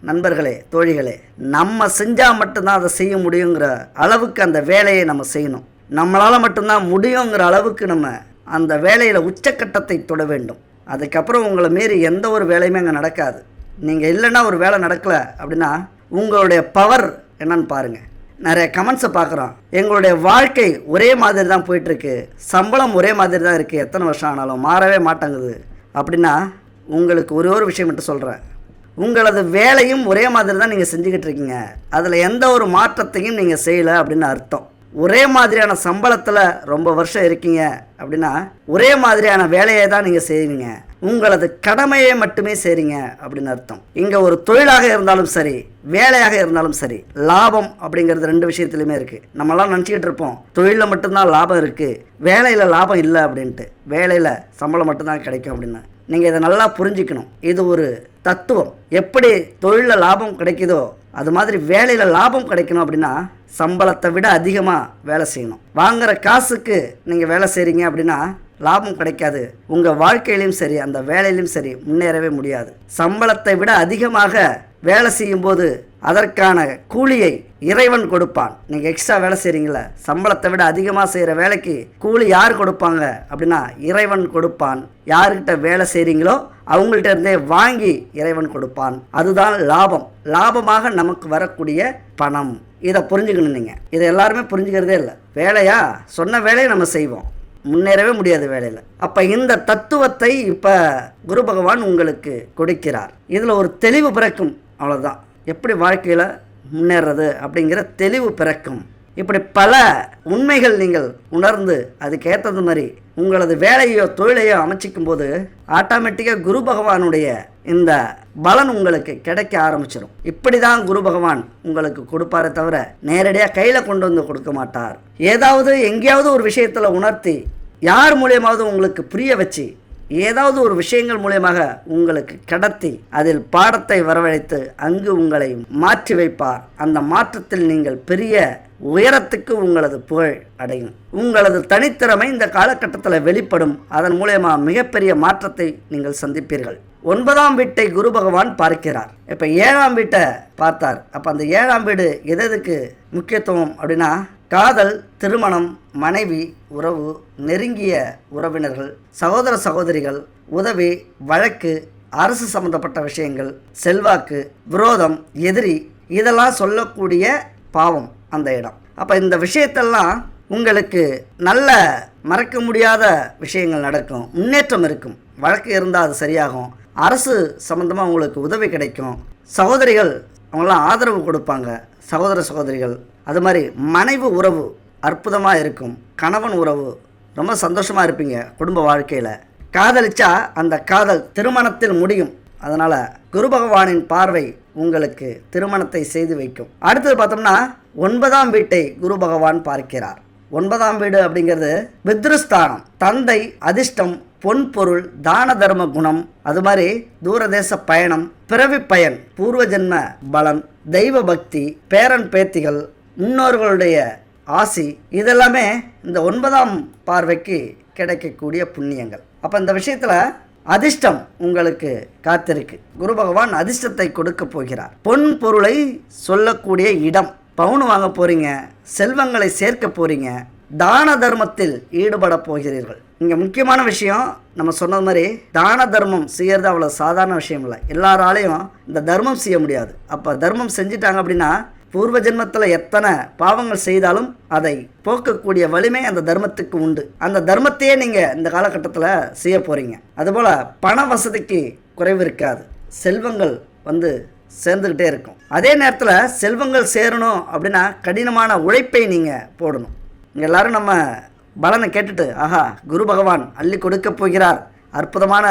நண்பர்களே, தோழிகளே, நம்ம செஞ்சால் மட்டும்தான் அதை செய்ய முடியுங்கிற அளவுக்கு அந்த வேலையை நம்ம செய்யணும். நம்மளால் மட்டும்தான் முடியுங்கிற அளவுக்கு நம்ம அந்த வேலையில் உச்சக்கட்டத்தை தொட வேண்டும். அதுக்கப்புறம் உங்களை மீறி எந்த ஒரு வேலையுமே அங்கே நடக்காது. நீங்கள் இல்லைன்னா ஒரு வேலை நடக்கலை அப்படின்னா உங்களுடைய பவர் என்னன்னு பாருங்கள். நிறைய கமெண்ட்ஸை பார்க்குறோம், எங்களுடைய வாழ்க்கை ஒரே மாதிரி தான் போயிட்டுருக்கு, சம்பளம் ஒரே மாதிரி தான் இருக்குது, எத்தனை வருஷம் ஆனாலும் மாறவே மாட்டேங்குது அப்படின்னா உங்களுக்கு ஒரே ஒரு விஷயம் மட்டும் சொல்கிறேன். உங்களது வேலையும் ஒரே மாதிரி தான் நீங்கள் செஞ்சுக்கிட்டு இருக்கீங்க. அதில் எந்த ஒரு மாற்றத்தையும் நீங்கள் செய்யலை அப்படின்னு அர்த்தம். ஒரே மாதிரியான சம்பளத்தில் ரொம்ப வருஷம் இருக்கீங்க அப்படின்னா ஒரே மாதிரியான வேலையை தான் நீங்கள் செய்வீங்க. உங்களது கடமையை மட்டுமே செய்றீங்க அப்படின்னு அர்த்தம். இங்கே ஒரு தொழிலாக இருந்தாலும் சரி, வேலையாக இருந்தாலும் சரி, லாபம் அப்படிங்கிறது 2 விஷயத்துலையுமே இருக்குது. நம்மளாம் நினச்சிக்கிட்டு இருப்போம் தொழிலில் மட்டும்தான் லாபம் இருக்குது, வேலையில் லாபம் இல்லை அப்படின்ட்டு. வேலையில் சம்பளம் மட்டும்தான் கிடைக்கும் அப்படின்னு. நீங்கள் இதை நல்லா புரிஞ்சுக்கணும். இது ஒரு தத்துவம். எப்படி தொழிலில் லாபம் கிடைக்குதோ அது மாதிரி வேலையில் லாபம் கிடைக்கணும் அப்படின்னா சம்பளத்தை விட அதிகமாக வேலை செய்யணும். வாங்குகிற காசுக்கு நீங்கள் வேலை செய்கிறீங்க அப்படின்னா லாபம் கிடைக்காது. உங்கள் வாழ்க்கையிலையும் சரி, அந்த வேலையிலையும் சரி முன்னேறவே முடியாது. சம்பளத்தை விட அதிகமாக வேலை செய்யும்போது அதற்கான கூலியை இறைவன் கொடுப்பான். நீங்கள் எக்ஸ்ட்ரா வேலை செய்கிறீங்களா, சம்பளத்தை விட அதிகமாக செய்கிற வேலைக்கு கூலி யார் கொடுப்பாங்க அப்படின்னா இறைவன் கொடுப்பான். யார்கிட்ட வேலை செய்கிறீங்களோ அவங்கள்ட்ட இருந்தே வாங்கி இறைவன் கொடுப்பான். அதுதான் லாபம். லாபமாக நமக்கு வரக்கூடிய பணம். இதை புரிஞ்சுக்கணும். நீங்கள் இதை எல்லாருமே புரிஞ்சுக்கிறதே இல்லை. வேலையா, சொன்ன வேலையை நம்ம செய்வோம், முன்னேறவே முடியாது வேலையில். அப்போ இந்த தத்துவத்தை இப்போ குரு பகவான் உங்களுக்கு கொடுக்கிறார். இதில் ஒரு தெளிவு பிறக்கும். அவ்வளோதான். எப்படி வாழ்க்கையில் முன்னேறது அப்படிங்கிற தெளிவு பிறக்கும். இப்படி பல உண்மைகள் நீங்கள் உணர்ந்து அதுக்கேற்றது மாதிரி உங்களது வேலையோ தொழிலையோ அமைச்சிக்கும் போது ஆட்டோமேட்டிக்காக குரு பகவானுடைய இந்த பலன் உங்களுக்கு கிடைக்க ஆரம்பிச்சிடும். இப்படி தான் குரு பகவான் உங்களுக்கு கொடுப்பாரே தவிர நேரடியாக கையில் கொண்டு வந்து கொடுக்க மாட்டார். ஏதாவது எங்கேயாவது ஒரு விஷயத்தில் உணர்த்தி, யார் மூலியமாவது உங்களுக்கு புரிய வச்சு, ஏதாவது ஒரு விஷயங்கள் மூலியமாக உங்களுக்கு கடத்தி அதில் பாடத்தை வரவழைத்து அங்கு உங்களை மாற்றி வைப்பார். அந்த மாற்றத்தில் நீங்கள் பெரிய உயரத்துக்கு உங்களது புகழ் அடையும். உங்களது தனித்திறமை இந்த காலகட்டத்தில் வெளிப்படும். அதன் மூலயமா மிகப்பெரிய மாற்றத்தை நீங்கள் சந்திப்பீர்கள். 9ஆம் வீட்டை குரு பகவான் பார்க்கிறார். இப்போ 7ஆம் வீட்டை பார்த்தார். அப்போ அந்த 7ஆம் வீடு எதுக்கு முக்கியத்துவம் அப்படின்னா காதல், திருமணம், மனைவி, உறவு, நெருங்கிய உறவினர்கள், சகோதர சகோதரிகள், உதவி, வழக்கு, அரசு சம்பந்தப்பட்ட விஷயங்கள், செல்வாக்கு, விரோதம், எதிரி, இதெல்லாம் சொல்லக்கூடிய பாவம் அந்த இடம். அப்போ இந்த விஷயத்தெல்லாம் உங்களுக்கு நல்ல மறக்க முடியாத விஷயங்கள் நடக்கும். முன்னேற்றம் இருக்கும். வழக்கு இருந்தால் அது சரியாகும். அரசு சம்மந்தமாக உங்களுக்கு உதவி கிடைக்கும். சகோதரிகள் அவங்களாம் ஆதரவு கொடுப்பாங்க. சகோதர சகோதரிகள், அது மாதிரி மனைவி உறவு அற்புதமாக இருக்கும். கணவன் உறவு ரொம்ப சந்தோஷமாக இருப்பீங்க. குடும்ப வாழ்க்கையில் காதலிச்சா அந்த காதல் திருமணத்தில் முடியும். அதனால் குரு பகவானின் பார்வை உங்களுக்கு திருமணத்தை செய்து வைக்கும். அடுத்தது பார்த்தோம்னா 9ஆம் வீட்டை குரு பகவான் பார்க்கிறார். 9ஆம் வீடு அப்படிங்கிறது பித்ருஸ்தானம். தந்தை, அதிர்ஷ்டம், பொன் பொருள், தான தர்ம குணம், அது மாதிரி தூரதேச பயணம், பிறவி பயன், பூர்வ ஜென்ம பலன், தெய்வ பக்தி, பேரன் பேத்திகள், முன்னோர்களுடைய ஆசி, இதெல்லாமே இந்த 9ஆம் பார்வைக்கு கிடைக்கக்கூடிய புண்ணியங்கள். அப்போ இந்த விஷயத்தில் அதிர்ஷ்டம் உங்களுக்கு காத்திருக்கு. குரு பகவான் அதிர்ஷ்டத்தை கொடுக்க போகிறார். பொன் பொருளை சொல்லக்கூடிய இடம். பவுன் வாங்க போகிறீங்க, செல்வங்களை சேர்க்க போகிறீங்க, தான தர்மத்தில் ஈடுபட போகிறீர்கள். இங்கே முக்கியமான விஷயம், நம்ம சொன்னது மாதிரி தான தர்மம் செய்கிறது அவ்வளோ சாதாரண விஷயம் இல்லை. எல்லாராலையும் இந்த தர்மம் செய்ய முடியாது. அப்போ தர்மம் செஞ்சிட்டாங்க அப்படின்னா பூர்வ ஜென்மத்தில் எத்தனை பாவங்கள் செய்தாலும் அதை போக்கக்கூடிய வலிமை அந்த தர்மத்துக்கு உண்டு. அந்த தர்மத்தையே நீங்கள் இந்த காலகட்டத்தில் செய்ய போகிறீங்க. அதுபோல் பண வசதிக்கு குறைவு இருக்காது. செல்வங்கள் சேர்ந்துக்கிட்டே இருக்கும். அதே நேரத்தில் செல்வங்கள் சேரணும் அப்படின்னா கடினமான உழைப்பை நீங்கள் போடணும். இங்கே எல்லோரும் நம்ம பலனை கேட்டுட்டு ஆஹா குரு பகவான் அள்ளி கொடுக்க போகிறார், அற்புதமான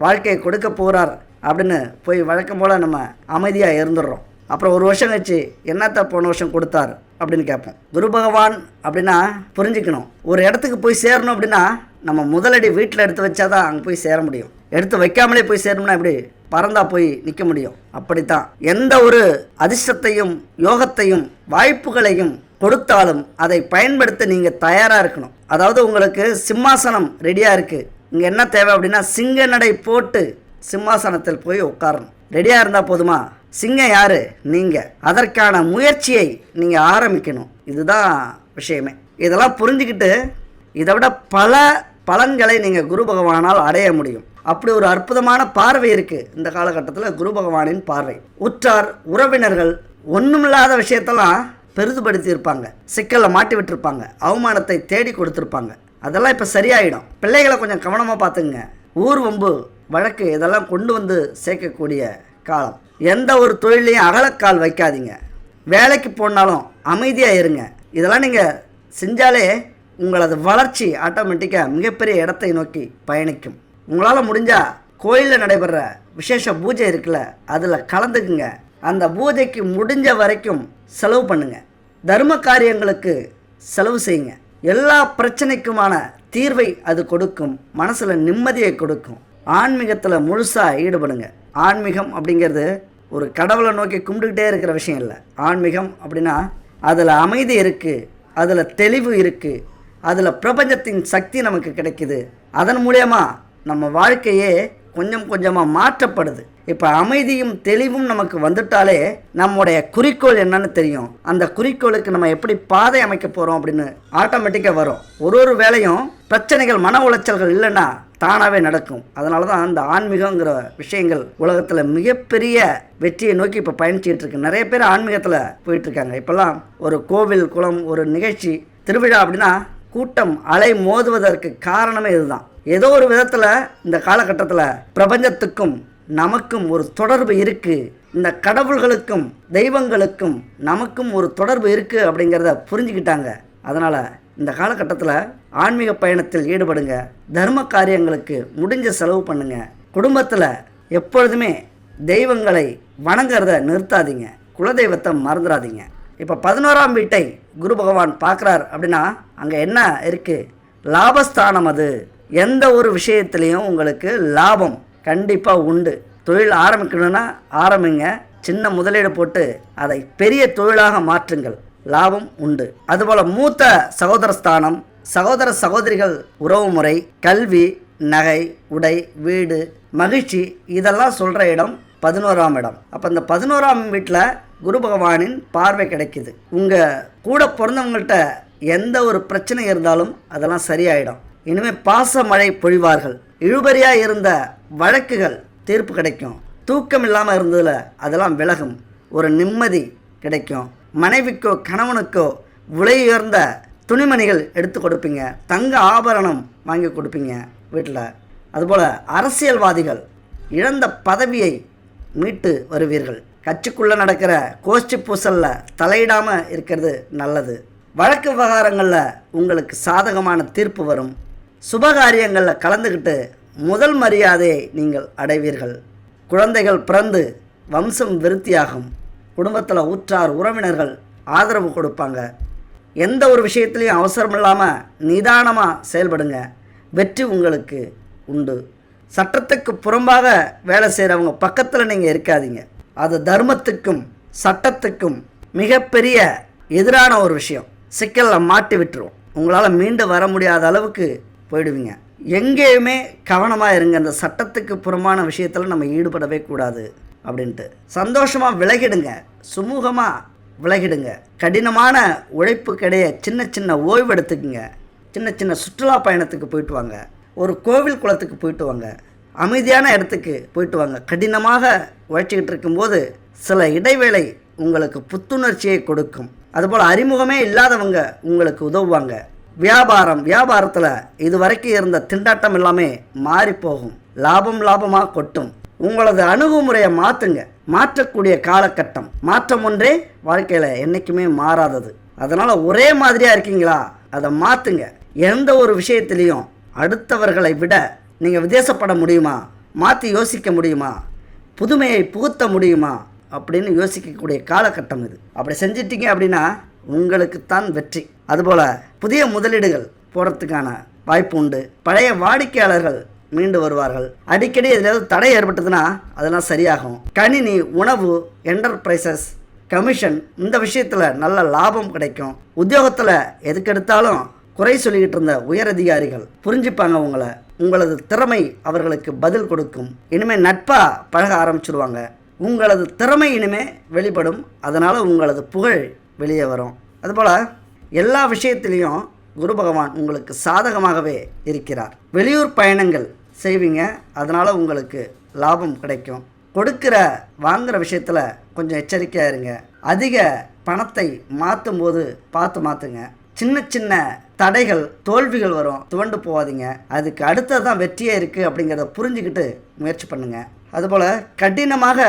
வாழ்க்கையை கொடுக்க போகிறார் அப்படின்னு போய் வழக்கம் போல் நம்ம அமைதியாக இருந்துடுறோம். அப்புறம் ஒரு வருஷம் கழிச்சு என்னத்த போன வருஷம் கொடுத்தார் அப்படின்னு கேட்போம். குரு பகவான் அப்படின்னா புரிஞ்சுக்கணும். ஒரு இடத்துக்கு போய் சேரணும் அப்படின்னா நம்ம முதலடி வீட்டில் எடுத்து வச்சா தான் அங்கே போய் சேர முடியும். எடுத்து வைக்காமலே போய் சேரணும்னா எப்படி பறந்தா போய் நிற்க முடியும்? அப்படித்தான் எந்த ஒரு அதிர்ஷ்டத்தையும் யோகத்தையும் வாய்ப்புகளையும் கொடுத்தாலும் அதை பயன்படுத்த நீங்கள் தயாராக இருக்கணும். அதாவது உங்களுக்கு சிம்மாசனம் ரெடியாக இருக்குது. இங்கே என்ன தேவை அப்படின்னா சிங்க நடை போட்டு சிம்மாசனத்தில் போய் உட்காரணும். ரெடியாக இருந்தால் போதுமா? சிங்கம் யார்? நீங்கள். அதற்கான முயற்சியை நீங்கள் ஆரம்பிக்கணும். இதுதான் விஷயமே. இதெல்லாம் புரிஞ்சுக்கிட்டு இதை விட பல பலன்களை நீங்கள் குரு பகவானால் அடைய முடியும். அப்படி ஒரு அற்புதமான பார்வை இருக்குது இந்த காலகட்டத்தில் குரு பகவானின் பார்வை. உற்றார் உறவினர்கள் ஒன்றுமில்லாத விஷயத்தெல்லாம் பெரிதுபடுத்தி இருப்பாங்க, சிக்கலில் மாட்டி விட்டுருப்பாங்க, அவமானத்தை தேடி கொடுத்துருப்பாங்க. அதெல்லாம் இப்போ சரியாயிடும். பிள்ளைகளை கொஞ்சம் கவனமாக பார்த்துங்க. ஊர் வம்பு வழக்கு இதெல்லாம் கொண்டு வந்து சேர்க்கக்கூடிய காலம். எந்த ஒரு தொழிலையும் அகலக்கால் வைக்காதீங்க. வேலைக்கு போனாலும் அமைதியாக இருங்க. இதெல்லாம் நீங்கள் செஞ்சாலே உங்களது வளர்ச்சி ஆட்டோமேட்டிக்காக மிகப்பெரிய இடத்தை நோக்கி பயணிக்கும். உங்களால் முடிஞ்சால் கோயிலில் நடைபெற விசேஷ பூஜை இருக்குல்ல, அதில் கலந்துக்குங்க. அந்த பூஜைக்கு முடிஞ்ச வரைக்கும் செலவு பண்ணுங்க. தர்ம காரியங்களுக்கு செலவு செய்யுங்க. எல்லா பிரச்சனைக்குமான தீர்வை அது கொடுக்கும். மனசில் நிம்மதியை கொடுக்கும். ஆன்மீகத்தில் முழுசாக ஈடுபடுங்க. ஆன்மீகம் அப்படிங்கிறது ஒரு கடவுளை நோக்கி கும்பிட்டுக்கிட்டே இருக்கிற விஷயம் இல்லை. ஆன்மீகம் அப்படின்னா அதில் அமைதி இருக்குது, அதில் தெளிவு இருக்குது, அதில் பிரபஞ்சத்தின் சக்தி நமக்கு கிடைக்குது. அதன் மூலயமா நம்ம வாழ்க்கையே கொஞ்சம் கொஞ்சமாக மாற்றப்படுது. இப்போ அமைதியும் தெளிவும் நமக்கு வந்துட்டாலே நம்முடைய குறிக்கோள் என்னன்னு தெரியும். அந்த குறிக்கோளுக்கு நம்ம எப்படி பாதை அமைக்க போகிறோம் அப்படின்னு ஆட்டோமேட்டிக்காக வரும். ஒரு வேளையும் பிரச்சனைகள் மன உளைச்சல்கள் இல்லைன்னா தானாகவே நடக்கும். அதனால தான் அந்த ஆன்மீகங்கிற விஷயங்கள் உலகத்தில் மிகப்பெரிய வெற்றியை நோக்கி இப்போ பயணிச்சிட்டு இருக்கு. நிறைய பேர் ஆன்மீகத்தில் போயிட்டுருக்காங்க. இப்போல்லாம் ஒரு கோவில் குளம் ஒரு நிகழ்ச்சி திருவிழா அப்படின்னா கூட்டம் அலை மோதுவதற்கு காரணமே இதுதான். ஏதோ ஒரு விதத்தில் இந்த காலகட்டத்தில் பிரபஞ்சத்துக்கும் நமக்கும் ஒரு தொடர்பு இருக்குது. இந்த கடவுள்களுக்கும் தெய்வங்களுக்கும் நமக்கும் ஒரு தொடர்பு இருக்குது அப்படிங்கிறத புரிஞ்சுக்கிட்டாங்க. அதனால் இந்த காலகட்டத்தில் ஆன்மீக பயணத்தில் ஈடுபடுங்க. தர்ம காரியங்களுக்கு முடிஞ்ச செலவு பண்ணுங்க. குடும்பத்தில் எப்பொழுதுமே தெய்வங்களை வணங்குறத நிறுத்தாதீங்க. குலதெய்வத்தை மறந்துடாதீங்க. இப்போ 11ஆம் வீட்டை குரு பகவான் பார்க்குறார் அப்படின்னா அங்கே என்ன இருக்குது? லாபஸ்தானம். அது எந்த ஒரு விஷயத்துலேயும் உங்களுக்கு லாபம் கண்டிப்பாக உண்டு. தொழில் ஆரம்பிக்கணும்னா ஆரம்பிங்க. சின்ன முதலீடு போட்டு அதை பெரிய தொழிலாக மாற்றுங்கள். லாபம் உண்டு. அதுபோல் மூத்த சகோதரஸ்தானம், சகோதர சகோதரிகள் உறவு முறை, கல்வி, நகை, உடை, வீடு, மகிழ்ச்சி இதெல்லாம் சொல்கிற இடம் 11ஆம் இடம். அப்போ இந்த 11ஆம் வீட்டில் குரு பகவானின் பார்வை கிடைக்குது. உங்கள் கூட பிறந்தவங்கள்ட்ட எந்த ஒரு பிரச்சனை இருந்தாலும் அதெல்லாம் சரியாயிடும். இனிமேல் பாச மழை பொழிவார்கள். இழுபறியாக இருந்த வழக்குகள் தீர்ப்பு கிடைக்கும். தூக்கம் இல்லாமல் இருந்ததில் அதெல்லாம் விலகும். ஒரு நிம்மதி கிடைக்கும். மனைவிக்கோ கணவனுக்கோ விலை உயர்ந்த துணிமணிகள் எடுத்து கொடுப்பீங்க. தங்க ஆபரணம் வாங்கி கொடுப்பீங்க வீட்டில். அதுபோல் அரசியல்வாதிகள் இழந்த பதவியை மீட்டு வருவீர்கள். கட்சிக்குள்ளே நடக்கிற கோஷ்டி பூசலில் தலையிடாமல் இருக்கிறது நல்லது. வழக்கு விவகாரங்களில் உங்களுக்கு சாதகமான தீர்ப்பு வரும். சுபகாரியங்களில் கலந்துக்கிட்டு முதல் மரியாதையை நீங்கள் அடைவீர்கள். குழந்தைகள் பிறந்து வம்சம் விருத்தியாகும். குடும்பத்தில் உற்றார் உறவினர்கள் ஆதரவு கொடுப்பாங்க. எந்த ஒரு விஷயத்துலையும் அவசரம் இல்லாமல் நிதானமாக செயல்படுங்க. வெற்றி உங்களுக்கு உண்டு. சட்டத்துக்கு புறம்பாக வேலை செய்கிறவங்க பக்கத்தில் நீங்கள் இருக்காதீங்க. அது தர்மத்துக்கும் சட்டத்துக்கும் மிகப்பெரிய எதிரான ஒரு விஷயம். சிக்கலில் மாட்டி விட்டுரும். உங்களால் மீண்டு வர முடியாத அளவுக்கு போயிடுவீங்க. எங்கேயுமே கவனமாக இருங்க. இந்த சட்டத்துக்கு புறமான விஷயத்தில் நம்ம ஈடுபடவே கூடாது அப்படின்ட்டு சந்தோஷமாக விலகிடுங்க. சுமூகமாக விலகிடுங்க. கடினமான உழைப்புக்கிடையே சின்ன சின்ன ஓய்வு எடுத்துக்குங்க. சின்ன சின்ன சுற்றுலா பயணத்துக்கு போயிட்டு வாங்க. ஒரு கோவில் குளத்துக்கு போயிட்டு வாங்க. அமைதியான இடத்துக்கு போயிட்டு வாங்க. கடினமாக உழைச்சிக்கிட்டு இருக்கும்போது சில இடைவேளை உங்களுக்கு புத்துணர்ச்சியை கொடுக்கும். அதுபோல் அறிமுகமே இல்லாதவங்க உங்களுக்கு உதவுவாங்க. வியாபாரத்தில் இதுவரைக்கும் இருந்த திண்டாட்டம் எல்லாமே மாறி போகும். லாபமாக கொட்டும். உங்களது அணுகுமுறையை மாற்றுங்க. மாற்றக்கூடிய காலகட்டம். மாற்றம் ஒன்றே வாழ்க்கையில் என்றைக்குமே மாறாதது. அதனால் ஒரே மாதிரியாக இருக்கீங்களா, அதை மாற்றுங்க. எந்த ஒரு விஷயத்துலேயும் அடுத்தவர்களை விட நீங்கள் வித்தியாசப்பட முடியுமா, மாற்றி யோசிக்க முடியுமா, புதுமையை புகுத்த முடியுமா அப்படின்னு யோசிக்கக்கூடிய காலகட்டம் இது. அப்படி செஞ்சிட்டிங்க அப்படின்னா உங்களுக்குத்தான் வெற்றி. அதுபோல் புதிய முதலீடுகள் போடுறதுக்கான வாய்ப்பு உண்டு. பழைய வாடிக்கையாளர்கள் மீண்டு வருவார்கள். அடிக்கடி எதிலாவது தடை ஏற்பட்டதுன்னா அதெல்லாம் சரியாகும். கணினி, உணவு, என்டர்பிரைசஸ், கமிஷன் இந்த விஷயத்தில் நல்ல லாபம் கிடைக்கும். உத்தியோகத்தில் எதுக்கெடுத்தாலும் குறை சொல்லிக்கிட்டு இருந்த உயரதிகாரிகள் புரிஞ்சுப்பாங்க உங்களை. உங்களது திறமை அவர்களுக்கு பதில் கொடுக்கும். இனிமேல் நட்பாக பழக ஆரம்பிச்சிருவாங்க. உங்களது திறமை இனிமேல் வெளிப்படும். அதனால் உங்களது புகழ் வெளியே வரும். அதுபோல் எல்லா விஷயத்திலையும் குரு பகவான் உங்களுக்கு சாதகமாகவே இருக்கிறார். வெளியூர் பயணங்கள் செய்வீங்க. அதனால் உங்களுக்கு லாபம் கிடைக்கும். கொடுக்கிற வாங்குகிற விஷயத்தில் கொஞ்சம் எச்சரிக்கையாக இருங்க. அதிக பணத்தை மாற்றும் போது பார்த்து மாற்றுங்க. சின்ன சின்ன தடைகள் தோல்விகள் வரும். துவண்டு போகாதீங்க. அதுக்கு அடுத்தது தான் வெற்றியே இருக்குது அப்படிங்கிறத புரிஞ்சுக்கிட்டு முயற்சி பண்ணுங்கள். அதுபோல் கடினமாக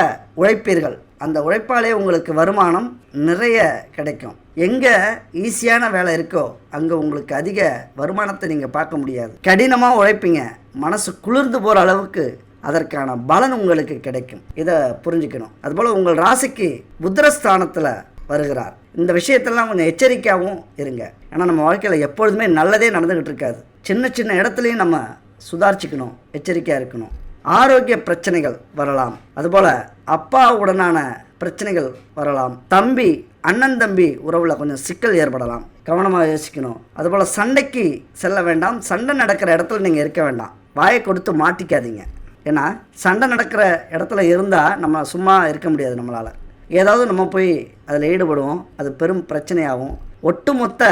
உழைப்பீர்கள். அந்த உழைப்பாலே உங்களுக்கு வருமானம் நிறைய கிடைக்கும். எங்கே ஈஸியான வேலை இருக்கோ அங்கே உங்களுக்கு அதிக வருமானத்தை நீங்கள் பார்க்க முடியாது. கடினமாக உழைப்பீங்க, மனசு குளிர்ந்து போகிற அளவுக்கு அதற்கான பலன் உங்களுக்கு கிடைக்கும். இதை புரிஞ்சுக்கணும். அதுபோல் உங்கள் ராசிக்கு புத்திரஸ்தானத்தில் வருகிறார். இந்த விஷயத்தெல்லாம் கொஞ்சம் எச்சரிக்கையாகவும் இருங்க. ஏன்னா நம்ம வாழ்க்கையில் எப்பொழுதுமே நல்லதே நடந்துக்கிட்டு இருக்காது. சின்ன சின்ன இடத்துலையும் நம்ம சுதாரிச்சுக்கணும், எச்சரிக்கையாக இருக்கணும். ஆரோக்கிய பிரச்சனைகள் வரலாம். அதுபோல் அப்பாவுடனான பிரச்சனைகள் வரலாம். தம்பி அண்ணன் தம்பி உறவில் கொஞ்சம் சிக்கல் ஏற்படலாம், கவனமாக யோசிக்கணும். அதுபோல் சண்டைக்கு செல்ல வேண்டாம். சண்டை நடக்கிற இடத்துல நீங்கள் இருக்க வேண்டாம். வாயை கொடுத்து மாட்டிக்காதீங்க. ஏன்னா சண்டை நடக்கிற இடத்துல இருந்தால் நம்ம சும்மா இருக்க முடியாது. நம்மளால் ஏதாவது நம்ம போய் அதில் ஈடுபடுவோம், அது பெரும் பிரச்சனையாகும். ஒட்டுமொத்த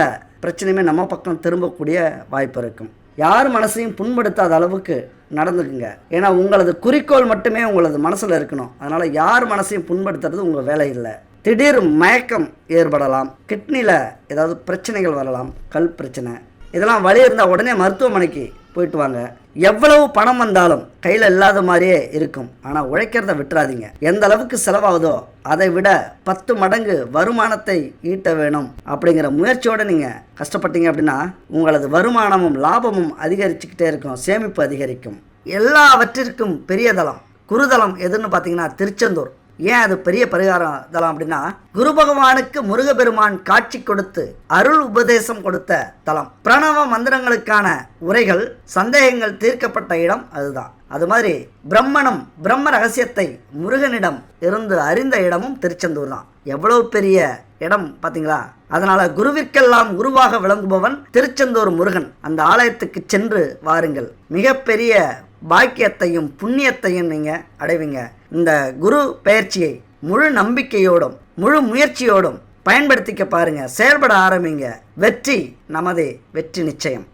பிரச்சனையுமே நம்ம பக்கம் திரும்பக்கூடிய வாய்ப்பு இருக்கும். யார் மனசையும் புண்படுத்தாத அளவுக்கு நடந்துக்குங்க. ஏன்னா உங்களது குறிக்கோள் மட்டுமே உங்களது மனசில் இருக்கணும். அதனால் யார் மனசையும் புண்படுத்துறது உங்கள் வேலை இல்லை. திடீர் மயக்கம் ஏற்படலாம், கிட்னியில் ஏதாவது பிரச்சனைகள் வரலாம், கல் பிரச்சனை, இதெல்லாம் வலி இருந்தால் உடனே மருத்துவமனைக்கு போயிட்டு வாங்க. எவ்வளவு பணம் வந்தாலும் கையில் இல்லாத மாதிரியே இருக்கும். ஆனால் உழைக்கிறத விட்டுறாதீங்க. எந்த அளவுக்கு செலவாகுதோ அதை விட 10 மடங்கு வருமானத்தை ஈட்ட வேணும் அப்படிங்கிற முயற்சியோடு நீங்கள் கஷ்டப்பட்டீங்க அப்படின்னா உங்களது வருமானமும் லாபமும் அதிகரிச்சுக்கிட்டே இருக்கும், சேமிப்பு அதிகரிக்கும். எல்லாவற்றிற்கும் பெரிய தலம் குருதலம் எதுன்னு பார்த்தீங்கன்னா திருச்செந்தூர். ஏன் அது பெரிய பரிகாரம் தலம் அப்படின்னா, குரு பகவானுக்கு முருகப்பெருமான் காட்சி கொடுத்து அருள் உபதேசம் கொடுத்த தலம். பிரணவ மந்திரங்களுக்கான உரைகள், சந்தேகங்கள் தீர்க்கப்பட்ட இடம் அதுதான். அது மாதிரி பிரம்ம ரகசியத்தை முருகனிடம் இருந்து அறிந்த இடமும் திருச்செந்தூர் தான். எவ்வளவு பெரிய இடம் பார்த்தீங்களா? அதனால குருவிற்கெல்லாம் குருவாக விளங்குபவன் திருச்செந்தூர் முருகன். அந்த ஆலயத்துக்கு சென்று வாருங்கள். மிகப்பெரிய பாக்கியத்தையும் புண்ணியத்தையும் நீங்கள் அடைவீங்க. இந்த குரு பெயர்ச்சியை முழு நம்பிக்கையோடும் முழு முயற்சியோடும் பயன்படுத்திக்க பாருங்க. செயல்பட ஆரம்பிங்க. வெற்றி நமதே, வெற்றி நிச்சயம்.